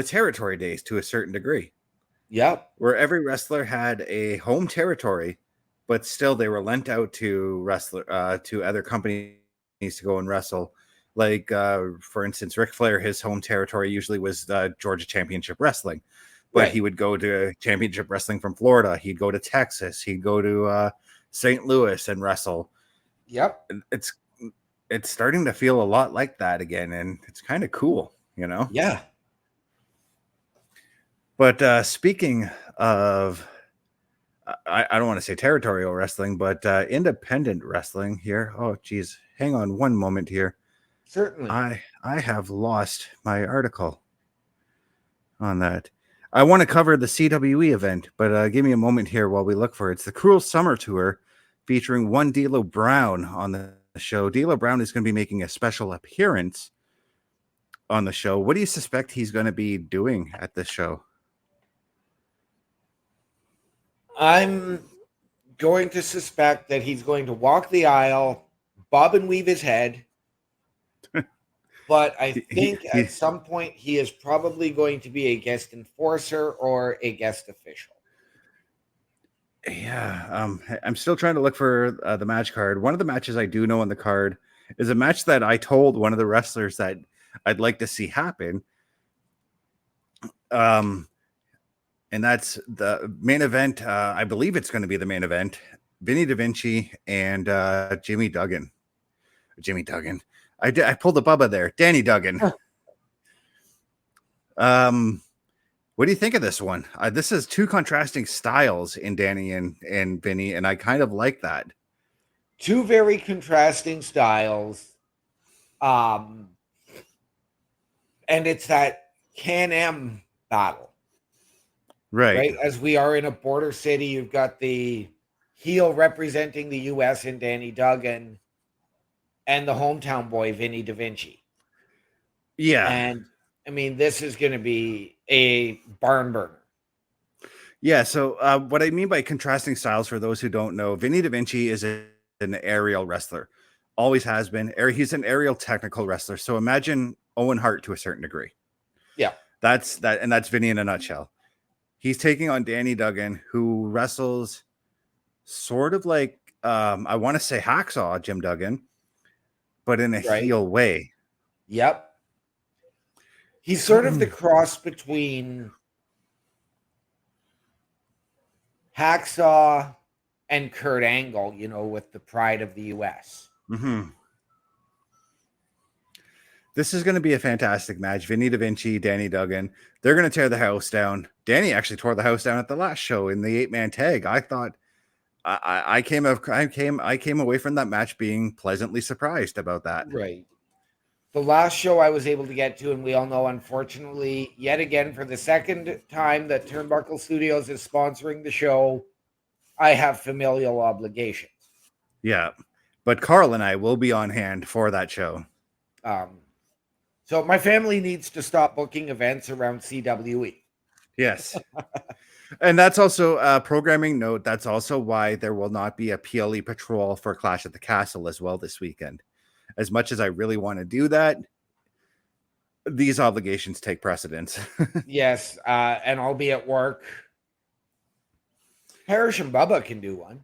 territory days to a certain degree. Yep. Where every wrestler had a home territory, but still they were lent out to to other companies to go and wrestle. Like, for instance, Ric Flair, his home territory usually was Georgia Championship Wrestling, but he would go to Championship Wrestling from Florida. He'd go to Texas. He'd go to St. Louis and wrestle. Yep. It's starting to feel a lot like that again, and it's kind of cool, you know? Yeah. But speaking of, I don't want to say territorial wrestling, but independent wrestling here. Oh, geez. Hang on one moment here. Certainly. I have lost my article on that. I want to cover the CWE event, but give me a moment here while we look for it. It's the Cruel Summer Tour featuring one D'Lo Brown on the show. D'Lo Brown is going to be making a special appearance on the show. What do you suspect he's going to be doing at this show? I'm going to suspect that he's going to walk the aisle, bob and weave his head. But I think at some point he is probably going to be a guest enforcer or a guest official. Yeah, I'm still trying to look for the match card. One of the matches I do know on the card is a match that I told one of the wrestlers that I'd like to see happen. And that's the main event. I believe it's going to be the main event. Vinny Da Vinci and Jimmy Duggan. I pulled the Bubba there. Danny Duggan. What do you think of this one? This is two contrasting styles in Danny and Vinny, and I kind of like that. Two very contrasting styles. And it's that Can-Am battle. Right? As we are in a border city, you've got the heel representing the U.S. in Danny Duggan and the hometown boy, Vinny Da Vinci. Yeah. And, I mean, this is going to be a barn burner. Yeah, so what I mean by contrasting styles, for those who don't know, Vinny Da Vinci is an aerial wrestler. Always has been. He's an aerial technical wrestler. So imagine Owen Hart to a certain degree. Yeah. That's Vinny in a nutshell. He's taking on Danny Duggan, who wrestles sort of like, I want to say Hacksaw Jim Duggan, but in a heel way. Yep. He's sort of the cross between Hacksaw and Kurt Angle, you know, with the pride of the U.S. Mm-hmm. This is going to be a fantastic match. Vinny Da Vinci, Danny Duggan. They're going to tear the house down. Danny actually tore the house down at the last show in the 8-man tag. I thought I came away from that match being pleasantly surprised about that. Right. The last show I was able to get to, and we all know, unfortunately, yet again, for the second time that Turnbuckle Studios is sponsoring the show, I have familial obligations. Yeah, but Carl and I will be on hand for that show. So my family needs to stop booking events around CWE. Yes. And that's also a programming note. That's also why there will not be a PLE patrol for Clash at the Castle as well this weekend. As much as I really want to do that, these obligations take precedence. Yes, and I'll be at work. Parrish and Bubba can do one.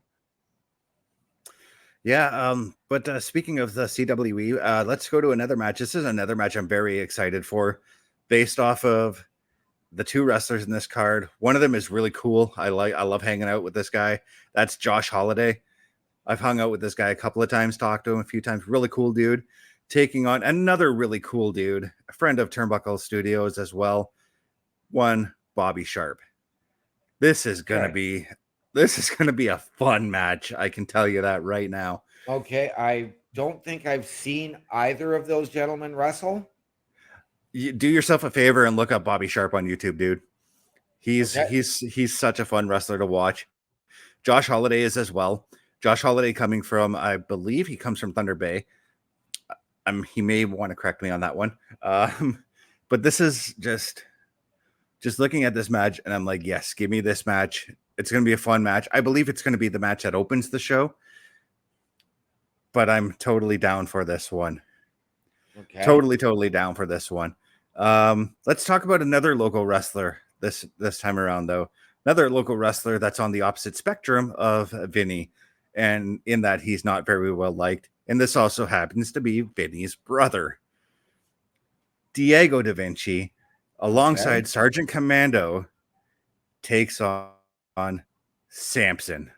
Yeah, but speaking of the CWE, let's go to another match. This is another match I'm very excited for, based off of the two wrestlers in this card. One of them is really cool. I love hanging out with this guy. That's Josh Holiday. I've hung out with this guy a couple of times, talked to him a few times. Really cool dude. Taking on another really cool dude, a friend of Turnbuckle Studios as well. One Bobby Sharp. This is gonna be a fun match. I can tell you that right now. Okay, I don't think I've seen either of those gentlemen wrestle. You do yourself a favor and look up Bobby Sharp on YouTube, dude. He's such a fun wrestler to watch. Josh Holiday is as well. Josh Holiday coming from, I believe he comes from Thunder Bay. He may want to correct me on that one. But this is just looking at this match, and I'm like, yes, give me this match. It's going to be a fun match. I believe it's going to be the match that opens the show. But I'm totally down for this one. Okay. Totally down for this one. Let's talk about another local wrestler this time around, though. Another local wrestler that's on the opposite spectrum of Vinny, and in that he's not very well liked. And this also happens to be Vinny's brother, Diego Da Vinci, alongside Sergeant Commando, takes on Samson.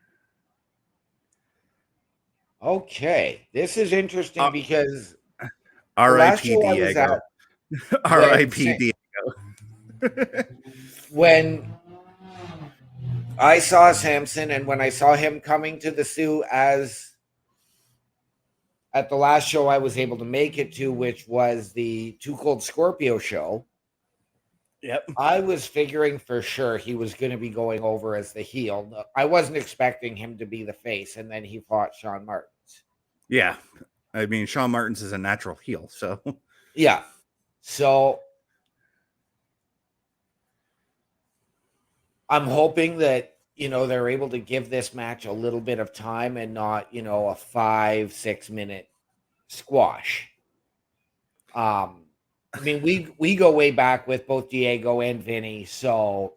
Okay, this is interesting because R.I.P. Diego. R.I.P. Diego. When I saw Samson, and when I saw him coming to the Sioux as at the last show I was able to make it to, which was the Too Cold Scorpio show. Yep. I was figuring for sure he was going to be going over as the heel. I wasn't expecting him to be the face, and then he fought Sean Martins. Yeah. I mean, Sean Martins is a natural heel, so. Yeah. So I'm hoping that, they're able to give this match a little bit of time and not, a 5-6 minute squash. I mean, we go way back with both Diego and Vinny, so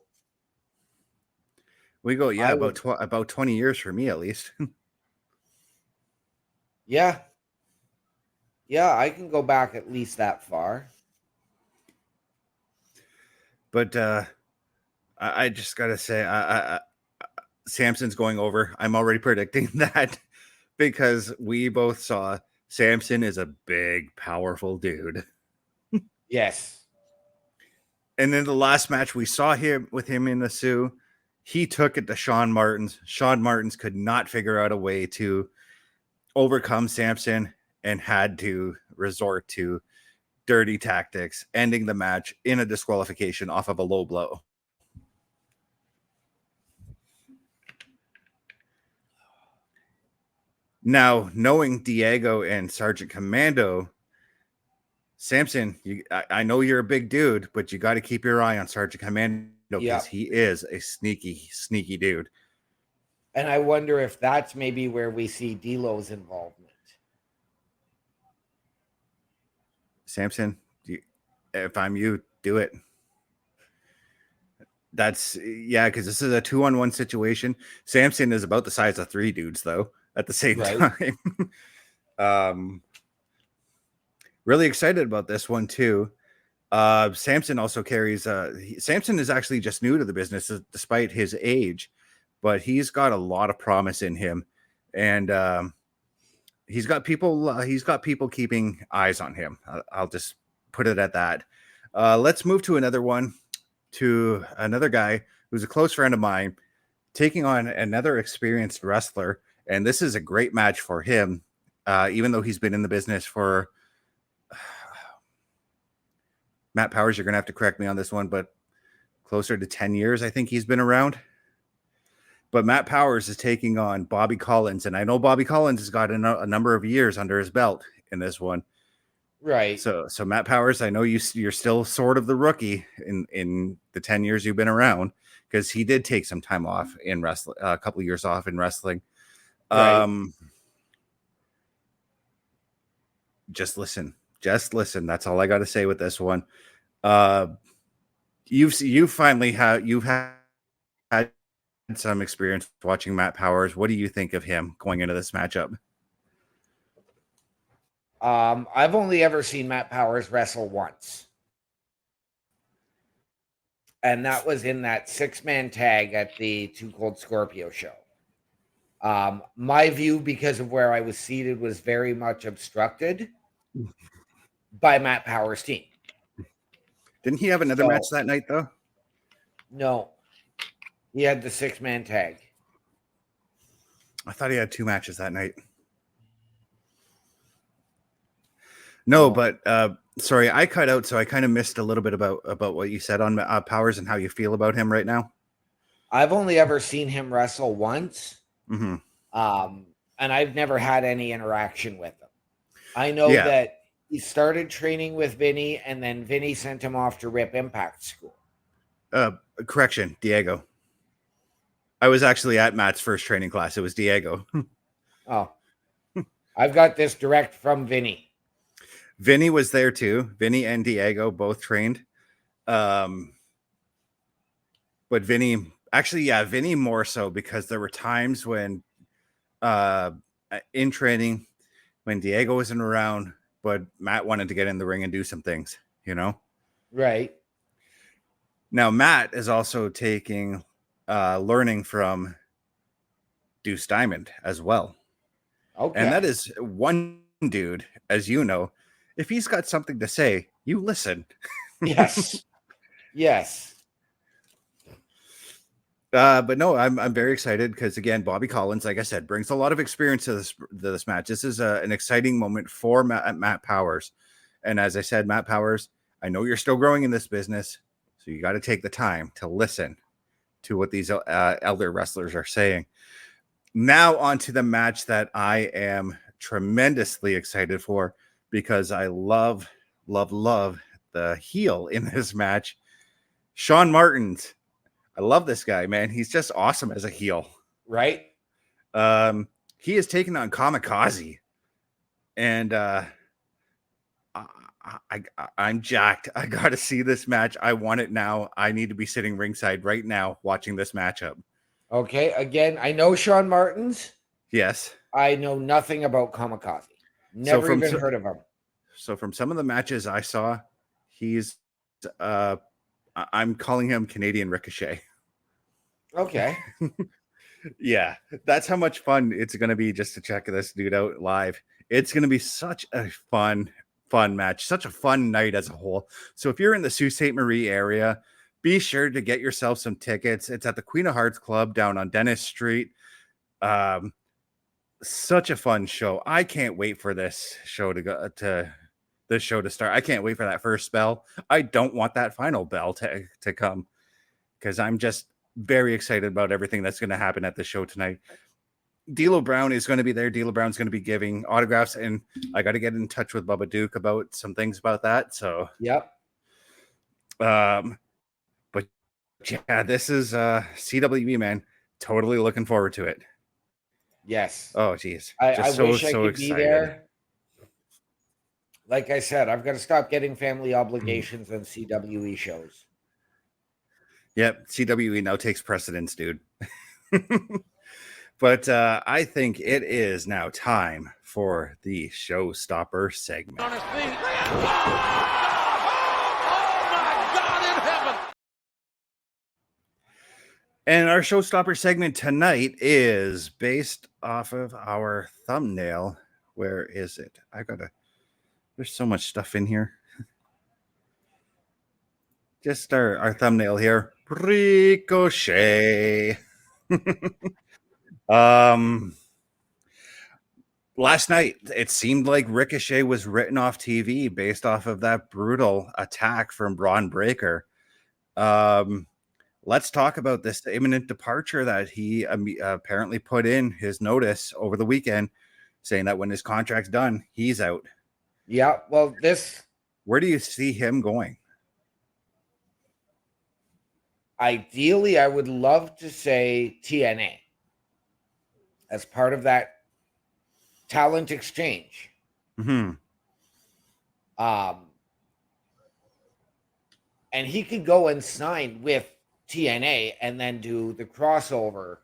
we go, about 20 years for me at least. Yeah, I can go back at least that far. But I just gotta say, Samson's going over. I'm already predicting that because we both saw Samson is a big, powerful dude. Yes. And then the last match we saw him in the Sioux, he took it to Sean Martins. Sean Martins could not figure out a way to overcome Samson and had to resort to dirty tactics, ending the match in a disqualification off of a low blow. Now, knowing Diego and Sergeant Commando, Samson, I know you're a big dude, but you got to keep your eye on Sergeant Commando because he is a sneaky, sneaky dude. And I wonder if that's maybe where we see D'Lo's involvement. Samson, if I'm you, do it. Because this is a 2-on-1 situation. Samson is about the size of 3 dudes, though, at the same time. Really excited about this one, too. Samson also carries... Samson is actually just new to the business, despite his age, but he's got a lot of promise in him. And he's got people keeping eyes on him. I'll just put it at that. Let's move to another one. To another guy who's a close friend of mine, taking on another experienced wrestler. And this is a great match for him, even though he's been in the business for... Matt Powers, you're going to have to correct me on this one, but closer to 10 years, I think he's been around. But Matt Powers is taking on Bobby Collins. And I know Bobby Collins has got a number of years under his belt in this one. Right. So Matt Powers, I know you're still sort of the rookie in the 10 years you've been around, because he did take some time off in wrestling, a couple of years off in wrestling. Right. Just listen. Just listen. That's all I got to say with this one. You've had some experience watching Matt Powers. What do you think of him going into this matchup? I've only ever seen Matt Powers wrestle once. And that was in that 6-man tag at the Too Cold Scorpio show. My view, because of where I was seated, was very much obstructed by Matt Powers' team. Didn't he have another match that night, though? No. He had the 6-man tag. I thought he had 2 matches that night. No, but sorry, I cut out, so I kind of missed a little bit about what you said on Powers and how you feel about him right now. I've only ever seen him wrestle once. Mm-hmm. And I've never had any interaction with him. I know that he started training with Vinny, and then Vinny sent him off to Rip Impact School. Correction, Diego. I was actually at Matt's first training class. It was Diego. Oh. I've got this direct from Vinny. Vinny was there too. Vinny and Diego both trained. But Vinny, actually, Vinny more so, because there were times when in training when Diego wasn't around, but Matt wanted to get in the ring and do some things, you know? Right. Now, Matt is also taking learning from Deuce Diamond as well. Okay. And that is one dude, as you know, if he's got something to say, you listen. Yes. Yes. But no, I'm very excited because, again, Bobby Collins, like I said, brings a lot of experience to this match. This is an exciting moment for Matt Powers. And as I said, Matt Powers, I know you're still growing in this business, so you got to take the time to listen to what these elder wrestlers are saying. Now on to the match that I am tremendously excited for, because I love the heel in this match, Sean Martins. I love this guy, man. He's just awesome as a heel. Right. He is taking on Kamikaze, and I'm jacked. I got to see this match. I want it now. I need to be sitting ringside right now watching this matchup. Okay. Again, I know Sean Martins. Yes. I know nothing about Kamikaze. Never even heard of him. So from some of the matches I saw, he's I'm calling him Canadian Ricochet. Okay. Yeah, that's how much fun it's going to be just to check this dude out live. It's going to be such a fun match, such a fun night as a whole. So if you're in the Sault Ste. Marie area, be sure to get yourself some tickets. It's at the Queen of Hearts Club down on Dennis Street. Such a fun show. I can't wait for this show to start. I can't wait for that first bell. I don't want that final bell to come, because I'm just very excited about everything that's going to happen at the show tonight. D'Lo Brown is going to be there. D'Lo Brown's going to be giving autographs, and I got to get in touch with Bubba Duke about some things about that. So, yep. But yeah, this is CWE, man. Totally looking forward to it. Yes. Oh, geez. I wish I could be there. Like I said, I've got to stop getting family obligations on CWE shows. Yep, CWE now takes precedence, dude. But I think it is now time for the Showstopper segment. On his feet. Oh my God in heaven! And our Showstopper segment tonight is based off of our thumbnail. Where is it? There's so much stuff in here. Just our thumbnail here. Ricochet. Last night, it seemed like Ricochet was written off TV based off of that brutal attack from Braun Breaker. Let's talk about this imminent departure that he apparently put in his notice over the weekend, saying that when his contract's done, he's out. Yeah, well, where do you see him going? Ideally, I would love to say TNA as part of that talent exchange. Mm-hmm. And he could go and sign with TNA and then do the crossover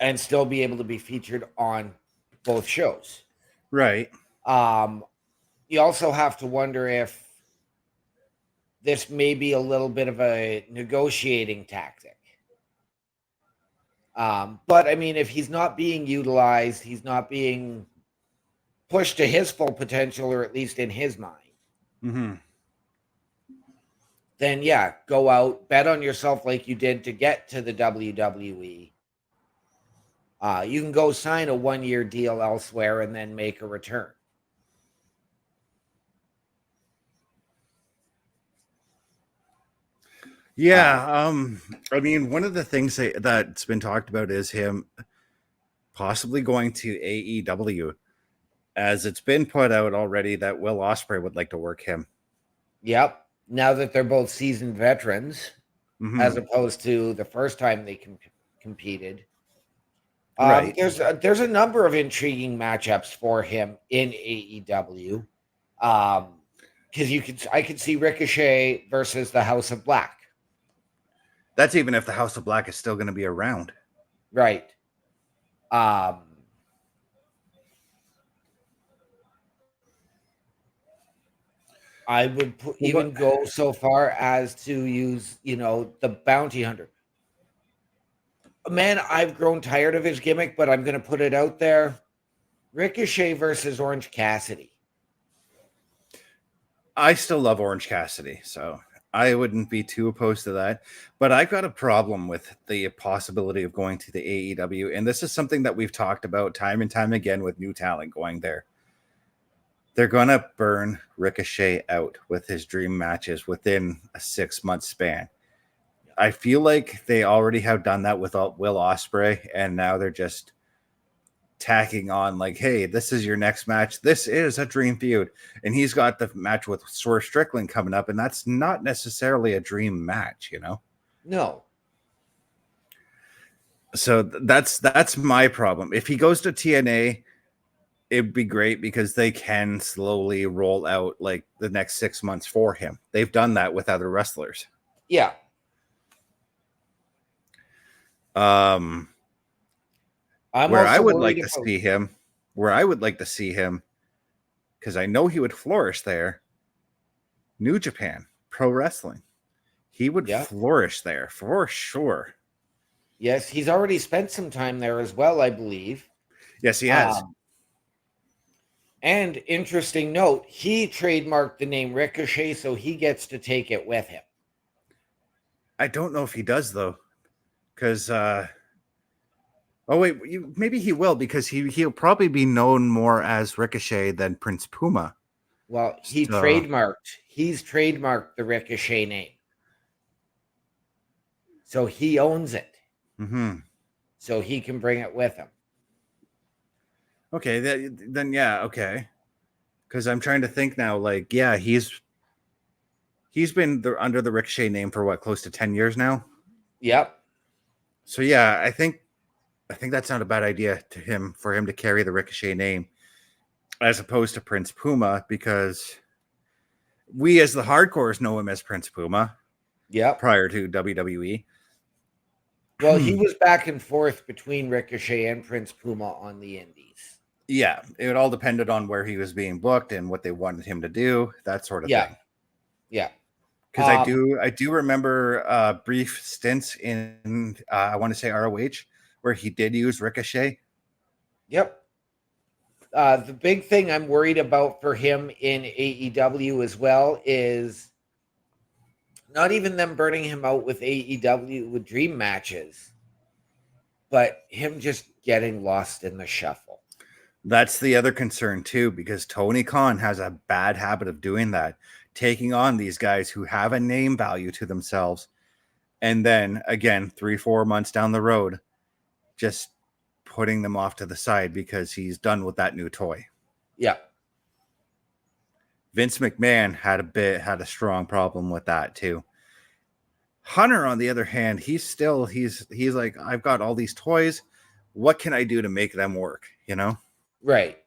and still be able to be featured on both shows. Right. You also have to wonder if this may be a little bit of a negotiating tactic. But I mean, if he's not being utilized, he's not being pushed to his full potential, or at least in his mind. Mm-hmm. Then yeah, go out, bet on yourself like you did to get to the WWE. You can go sign a 1-year deal elsewhere and then make a return. Yeah, I mean, one of the things that's been talked about is him possibly going to AEW, as it's been put out already that Will Ospreay would like to work him. Yep. Now that they're both seasoned veterans, as opposed to the first time they competed. Right. There's a number of intriguing matchups for him in AEW. Because I could see Ricochet versus the House of Black. That's even if the House of Black is still going to be around. Right. I would even go so far as to use, the bounty hunter. Man, I've grown tired of his gimmick, but I'm going to put it out there. Ricochet versus Orange Cassidy. I still love Orange Cassidy, so I wouldn't be too opposed to that. But I've got a problem with the possibility of going to the AEW. And this is something that we've talked about time and time again with new talent going there. They're going to burn Ricochet out with his dream matches within a 6-month span. I feel like they already have done that with Will Ospreay, and now they're just tacking on like, hey, this is your next match. This is a dream feud. And he's got the match with Swerve Strickland coming up, and that's not necessarily a dream match, No. So that's my problem. If he goes to TNA, it'd be great because they can slowly roll out like the next 6 months for him. They've done that with other wrestlers. Yeah. Where I would like to see him, because I know he would flourish there, New Japan Pro Wrestling. He would flourish there for sure. Yes, he's already spent some time there as well, I believe. Yes, he has. And interesting note, he trademarked the name Ricochet, so he gets to take it with him. I don't know if he does, though, because maybe he will, because he'll probably be known more as Ricochet than Prince Puma. Well, he's trademarked the Ricochet name. So he owns it. Mm-hmm. So he can bring it with him. Okay, then yeah, okay. Because I'm trying to think now, like, yeah, he's been under the Ricochet name for what, close to 10 years now? Yep. So yeah, I think that's not a bad idea for him to carry the Ricochet name as opposed to Prince Puma, because we as the hardcores know him as Prince Puma. Yeah. Prior to WWE. Well, he was back and forth between Ricochet and Prince Puma on the indies. Yeah, it all depended on where he was being booked and what they wanted him to do, that sort of thing. Yeah. Because I do remember brief stints in I want to say ROH where he did use Ricochet. Yep. The big thing I'm worried about for him in AEW as well is not even them burning him out with AEW with dream matches, but him just getting lost in the shuffle. That's the other concern too, because Tony Khan has a bad habit of doing that, taking on these guys who have a name value to themselves, and then again 3-4 months down the road just putting them off to the side because he's done with that new toy. Yeah. Vince McMahon had a strong problem with that too. Hunter, on the other hand, he's like, I've got all these toys. What can I do to make them work? Right.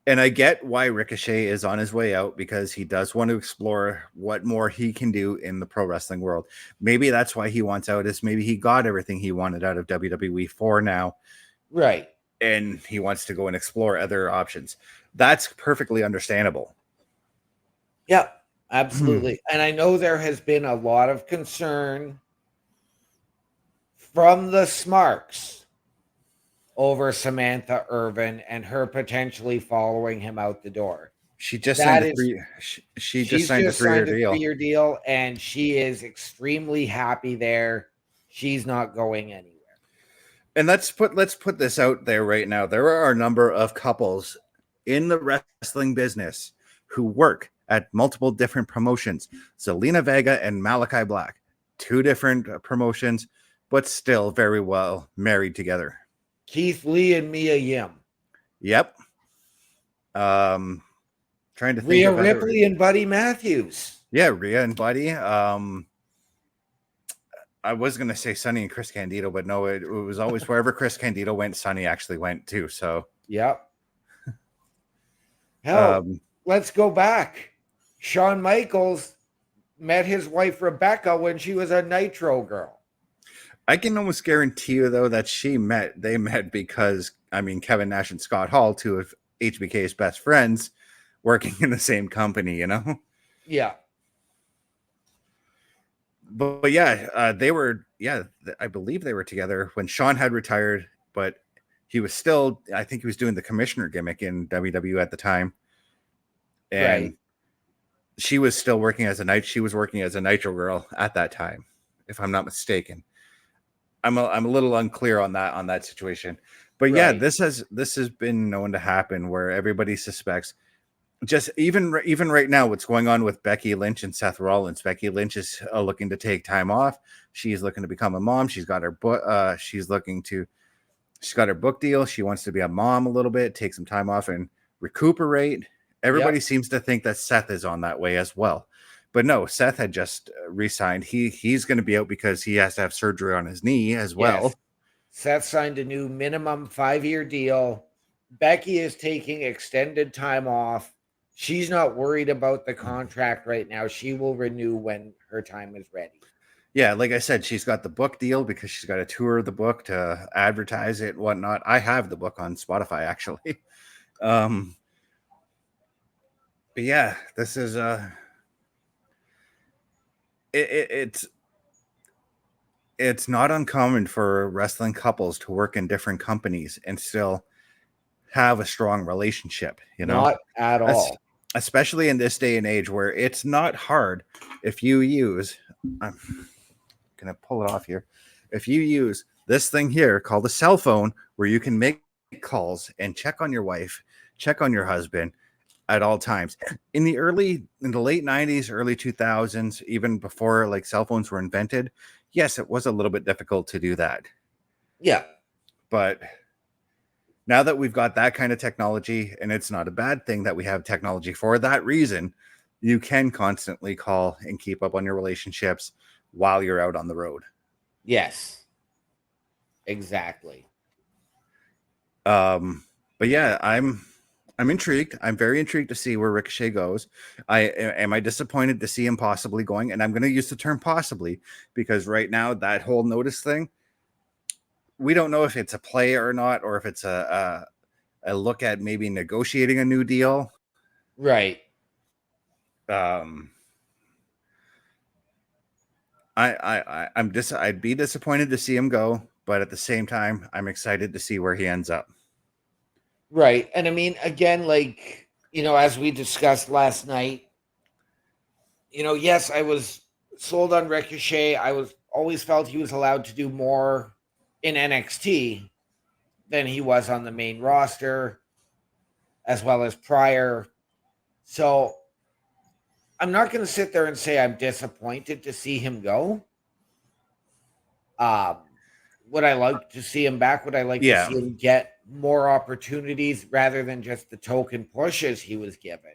And I get why Ricochet is on his way out, because he does want to explore what more he can do in the pro wrestling world. Maybe that's why he wants out, is maybe he got everything he wanted out of WWE for now. Right. And he wants to go and explore other options. That's perfectly understandable. Yeah, absolutely. And I know there has been a lot of concern from the Smarks over Samantha Irvin and her potentially following him out the door. She just signed a three. She just signed a 3-year deal, and she is extremely happy there. She's not going anywhere. And let's put this out there right now. There are a number of couples in the wrestling business who work at multiple different promotions. Zelina Vega and Malachi Black, 2 different promotions, but still very well married together. Keith Lee and Mia Yim. Yep. Trying to think. Rhea Ripley and Buddy Matthews. Yeah, Rhea and Buddy. I was going to say Sonny and Chris Candido, but no, it was always wherever Chris Candido went, Sonny actually went too. So, yep. Hell, let's go back. Shawn Michaels met his wife Rebecca when she was a Nitro girl. I can almost guarantee you, though, that they met because, I mean, Kevin Nash and Scott Hall, 2 of HBK's best friends, working in the same company, you know? Yeah. But yeah, I believe they were together when Shawn had retired, but he was still, I think he was doing the commissioner gimmick in WWE at the time. And right. She was still working as she was working as a Nitro girl at that time, if I'm not mistaken. I'm a little unclear on that situation. But right. Yeah, this has been known to happen where everybody suspects. Just even right now, what's going on with Becky Lynch and Seth Rollins. Becky Lynch is looking to take time off. She's looking to become a mom. She's got her book. She's got her book deal. She wants to be a mom a little bit, take some time off and recuperate. Everybody seems to think that Seth is on that way as well. But no, Seth had just re-signed. He's going to be out because he has to have surgery on his knee as well. Yes. Seth signed a new minimum 5-year deal. Becky is taking extended time off. She's not worried about the contract right now. She will renew when her time is ready. Yeah, like I said, she's got the book deal because she's got to tour the book to advertise it and whatnot. I have the book on Spotify, actually. But yeah, this is it's not uncommon for wrestling couples to work in different companies and still have a strong relationship, you know? Not at all. Especially in this day and age where it's not hard if you use, I'm going to pull it off here. If you use this thing here called a cell phone where you can make calls and check on your wife, check on your husband at all times. In the late 90s, early 2000s, even before like cell phones were invented, yes, it was a little bit difficult to do that. Yeah. But now that we've got that kind of technology, and it's not a bad thing that we have technology for that reason, you can constantly call and keep up on your relationships while you're out on the road. Yes, exactly. But yeah, I'm intrigued. I'm very intrigued to see where Ricochet goes. Am I disappointed to see him possibly going? And I'm going to use the term possibly because right now that whole notice thing, we don't know if it's a play or not, or if it's a look at maybe negotiating a new deal. Right. I'd be disappointed to see him go, but at the same time, I'm excited to see where he ends up. Right. And I mean, again, like, as we discussed last night, yes, I was sold on Ricochet. I always felt he was allowed to do more in NXT than he was on the main roster, as well as prior. So I'm not going to sit there and say I'm disappointed to see him go. Would I like to see him back? Would I like to see him get more opportunities rather than just the token pushes he was given?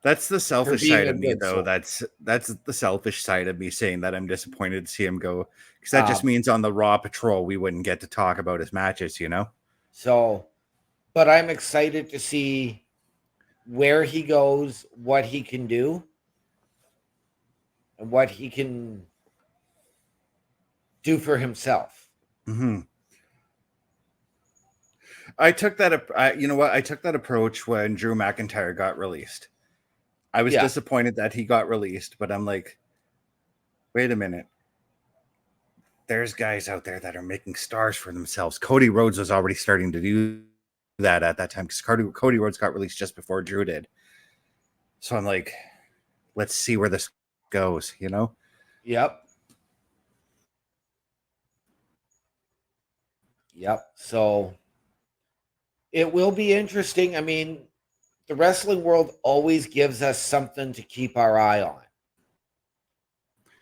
That's the selfish side of me, though. That's the selfish side of me saying that I'm disappointed to see him go, because that just means on the Raw Patrol we wouldn't get to talk about his matches, you know. So, but I'm excited to see where he goes, what he can do, and what he can do for himself. Mm-hmm. I took that. You know what? I took that approach when Drew McIntyre got released. I was disappointed that he got released, but I'm like, wait a minute. There's guys out there that are making stars for themselves. Cody Rhodes was already starting to do that at that time because Cody Rhodes got released just before Drew did. So I'm like, let's see where this goes, you know? Yep. So it will be interesting. I mean, the wrestling world always gives us something to keep our eye on.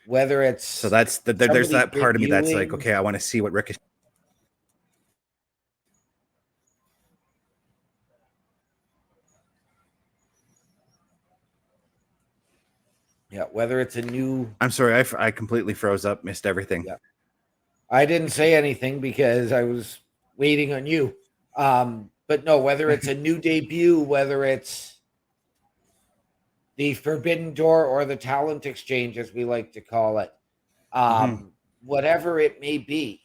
Whether it's so that's there's that part of me that's like, okay, I want to see what Ricochet. Yeah, whether it's a new. I'm sorry, I completely froze up, missed everything. Yeah. I didn't say anything because I was waiting on you. But no, whether it's a new debut, whether it's the Forbidden Door or the Talent Exchange, as we like to call it, whatever it may be,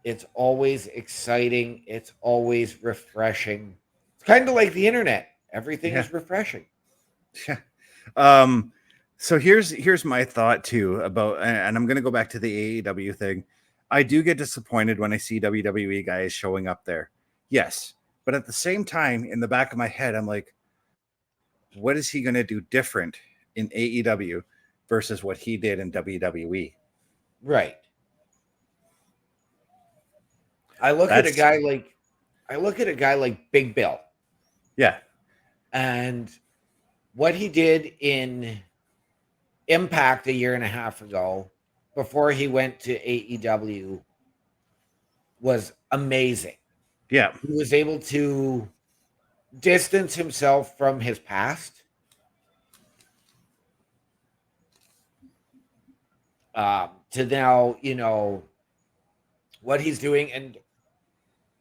it's always exciting. It's always refreshing. It's kind of like the internet. Everything is refreshing. Yeah. So here's my thought too about, and I'm going to go back to the AEW thing. I do get disappointed when I see WWE guys showing up there. Yes. But at the same time, in the back of my head, I'm like, what is he going to do different in AEW versus what he did in WWE? Right. I look at a guy like Big Bill. Yeah. And what he did in Impact a year and a half ago before he went to AEW was amazing. Yeah. He was able to distance himself from his past. To now, what he's doing and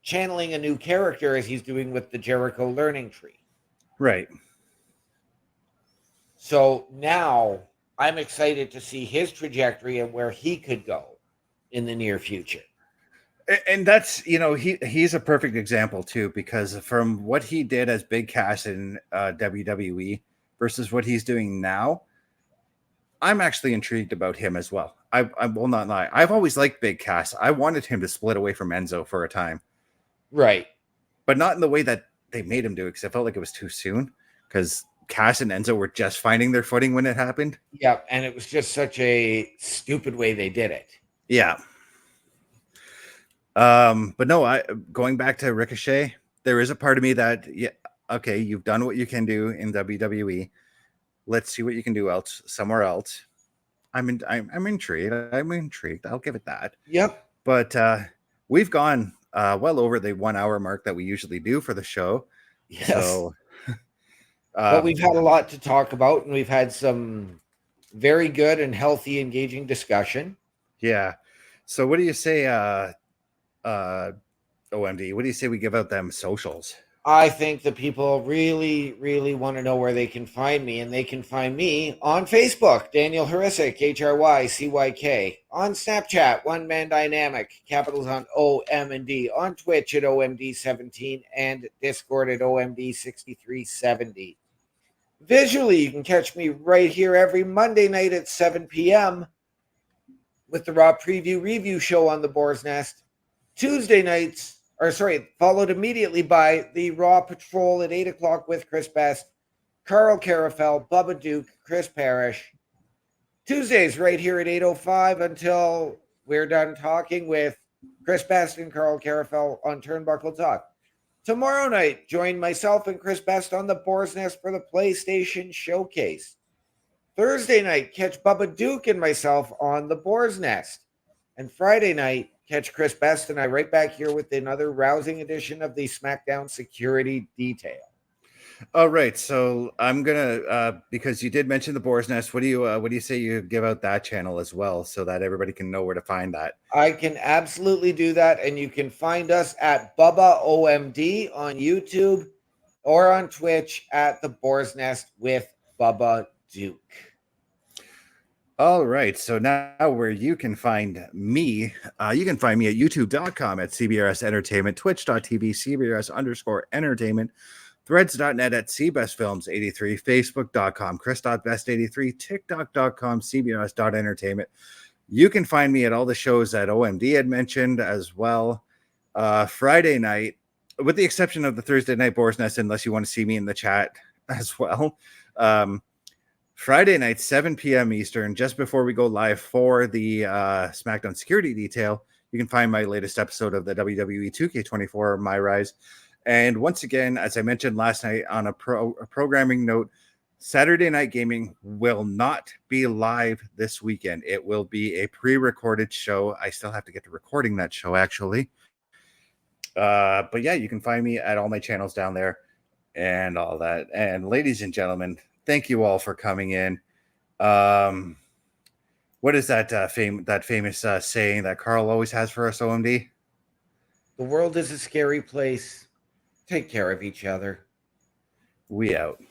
channeling a new character as he's doing with the Jericho Learning Tree. Right. So now I'm excited to see his trajectory and where he could go in the near future. And that's, he's a perfect example too, because from what he did as Big Cass in WWE versus what he's doing now, I'm actually intrigued about him as well. I will not lie. I've always liked Big Cass. I wanted him to split away from Enzo for a time. Right. But not in the way that they made him do it, because I felt like it was too soon, because Cass and Enzo were just finding their footing when it happened. Yeah, and it was just such a stupid way they did it. Yeah. But no, going back to Ricochet, there is a part of me that, okay, you've done what you can do in WWE. Let's see what you can do somewhere else. I'm intrigued. I'm intrigued. I'll give it that. Yep. But we've gone well over the 1 hour mark that we usually do for the show. Yes. So, but we've had a lot to talk about, and we've had some very good and healthy, engaging discussion. Yeah. So what do you say, OMD? What do you say we give out them socials? I think the people really, really want to know where they can find me, and they can find me on Facebook, Daniel Riiicochettt, Hrycyk. On Snapchat, One Man Dynamic, capitals on OM and D. On Twitch at OMD17 and Discord at OMD6370. Visually, you can catch me right here every Monday night at 7 p.m. with the Raw Preview Review Show on the Boar's Nest. Tuesday nights, followed immediately by the Raw Patrol at 8 o'clock with Chris Best, Carl Carafel, Bubba Duke, Chris Parrish. Tuesdays right here at 8:05 until we're done talking with Chris Best and Carl Carafel on Turnbuckle Talk. Tomorrow night, join myself and Chris Best on the Boar's Nest for the PlayStation Showcase. Thursday night, catch Bubba Duke and myself on the Boar's Nest. And Friday night, catch Chris Best and I right back here with another rousing edition of the SmackDown Security Detail. All right, so I'm gonna because you did mention the Boar's Nest. What do you say you give out that channel as well, so that everybody can know where to find that? I can absolutely do that, and you can find us at Bubba OMD on YouTube or on Twitch at the Boar's Nest with Bubba Duke. All right, so now where you can find me at youtube.com at CBRS Entertainment, twitch.tv CBRS_entertainment, threads.net at cbestfilms83, facebook.com chris.best83, tiktok.com cbrs.entertainment. You can find me at all the shows that OMD had mentioned as well. Friday night, with the exception of the Thursday night Boar's Nest, unless you want to see me in the chat as well. Friday night, 7 p.m. Eastern, just before we go live for the SmackDown Security Detail, you can find my latest episode of the WWE 2K24 My Rise. And once again, as I mentioned last night on a programming note, Saturday Night Gaming will not be live this weekend. It will be a pre-recorded show. I still have to get to recording that show, actually. But yeah, you can find me at all my channels down there and all that. And ladies and gentlemen, thank you all for coming in. What is that famous saying that Carl always has for us, OMD? The world is a scary place. Take care of each other. We out.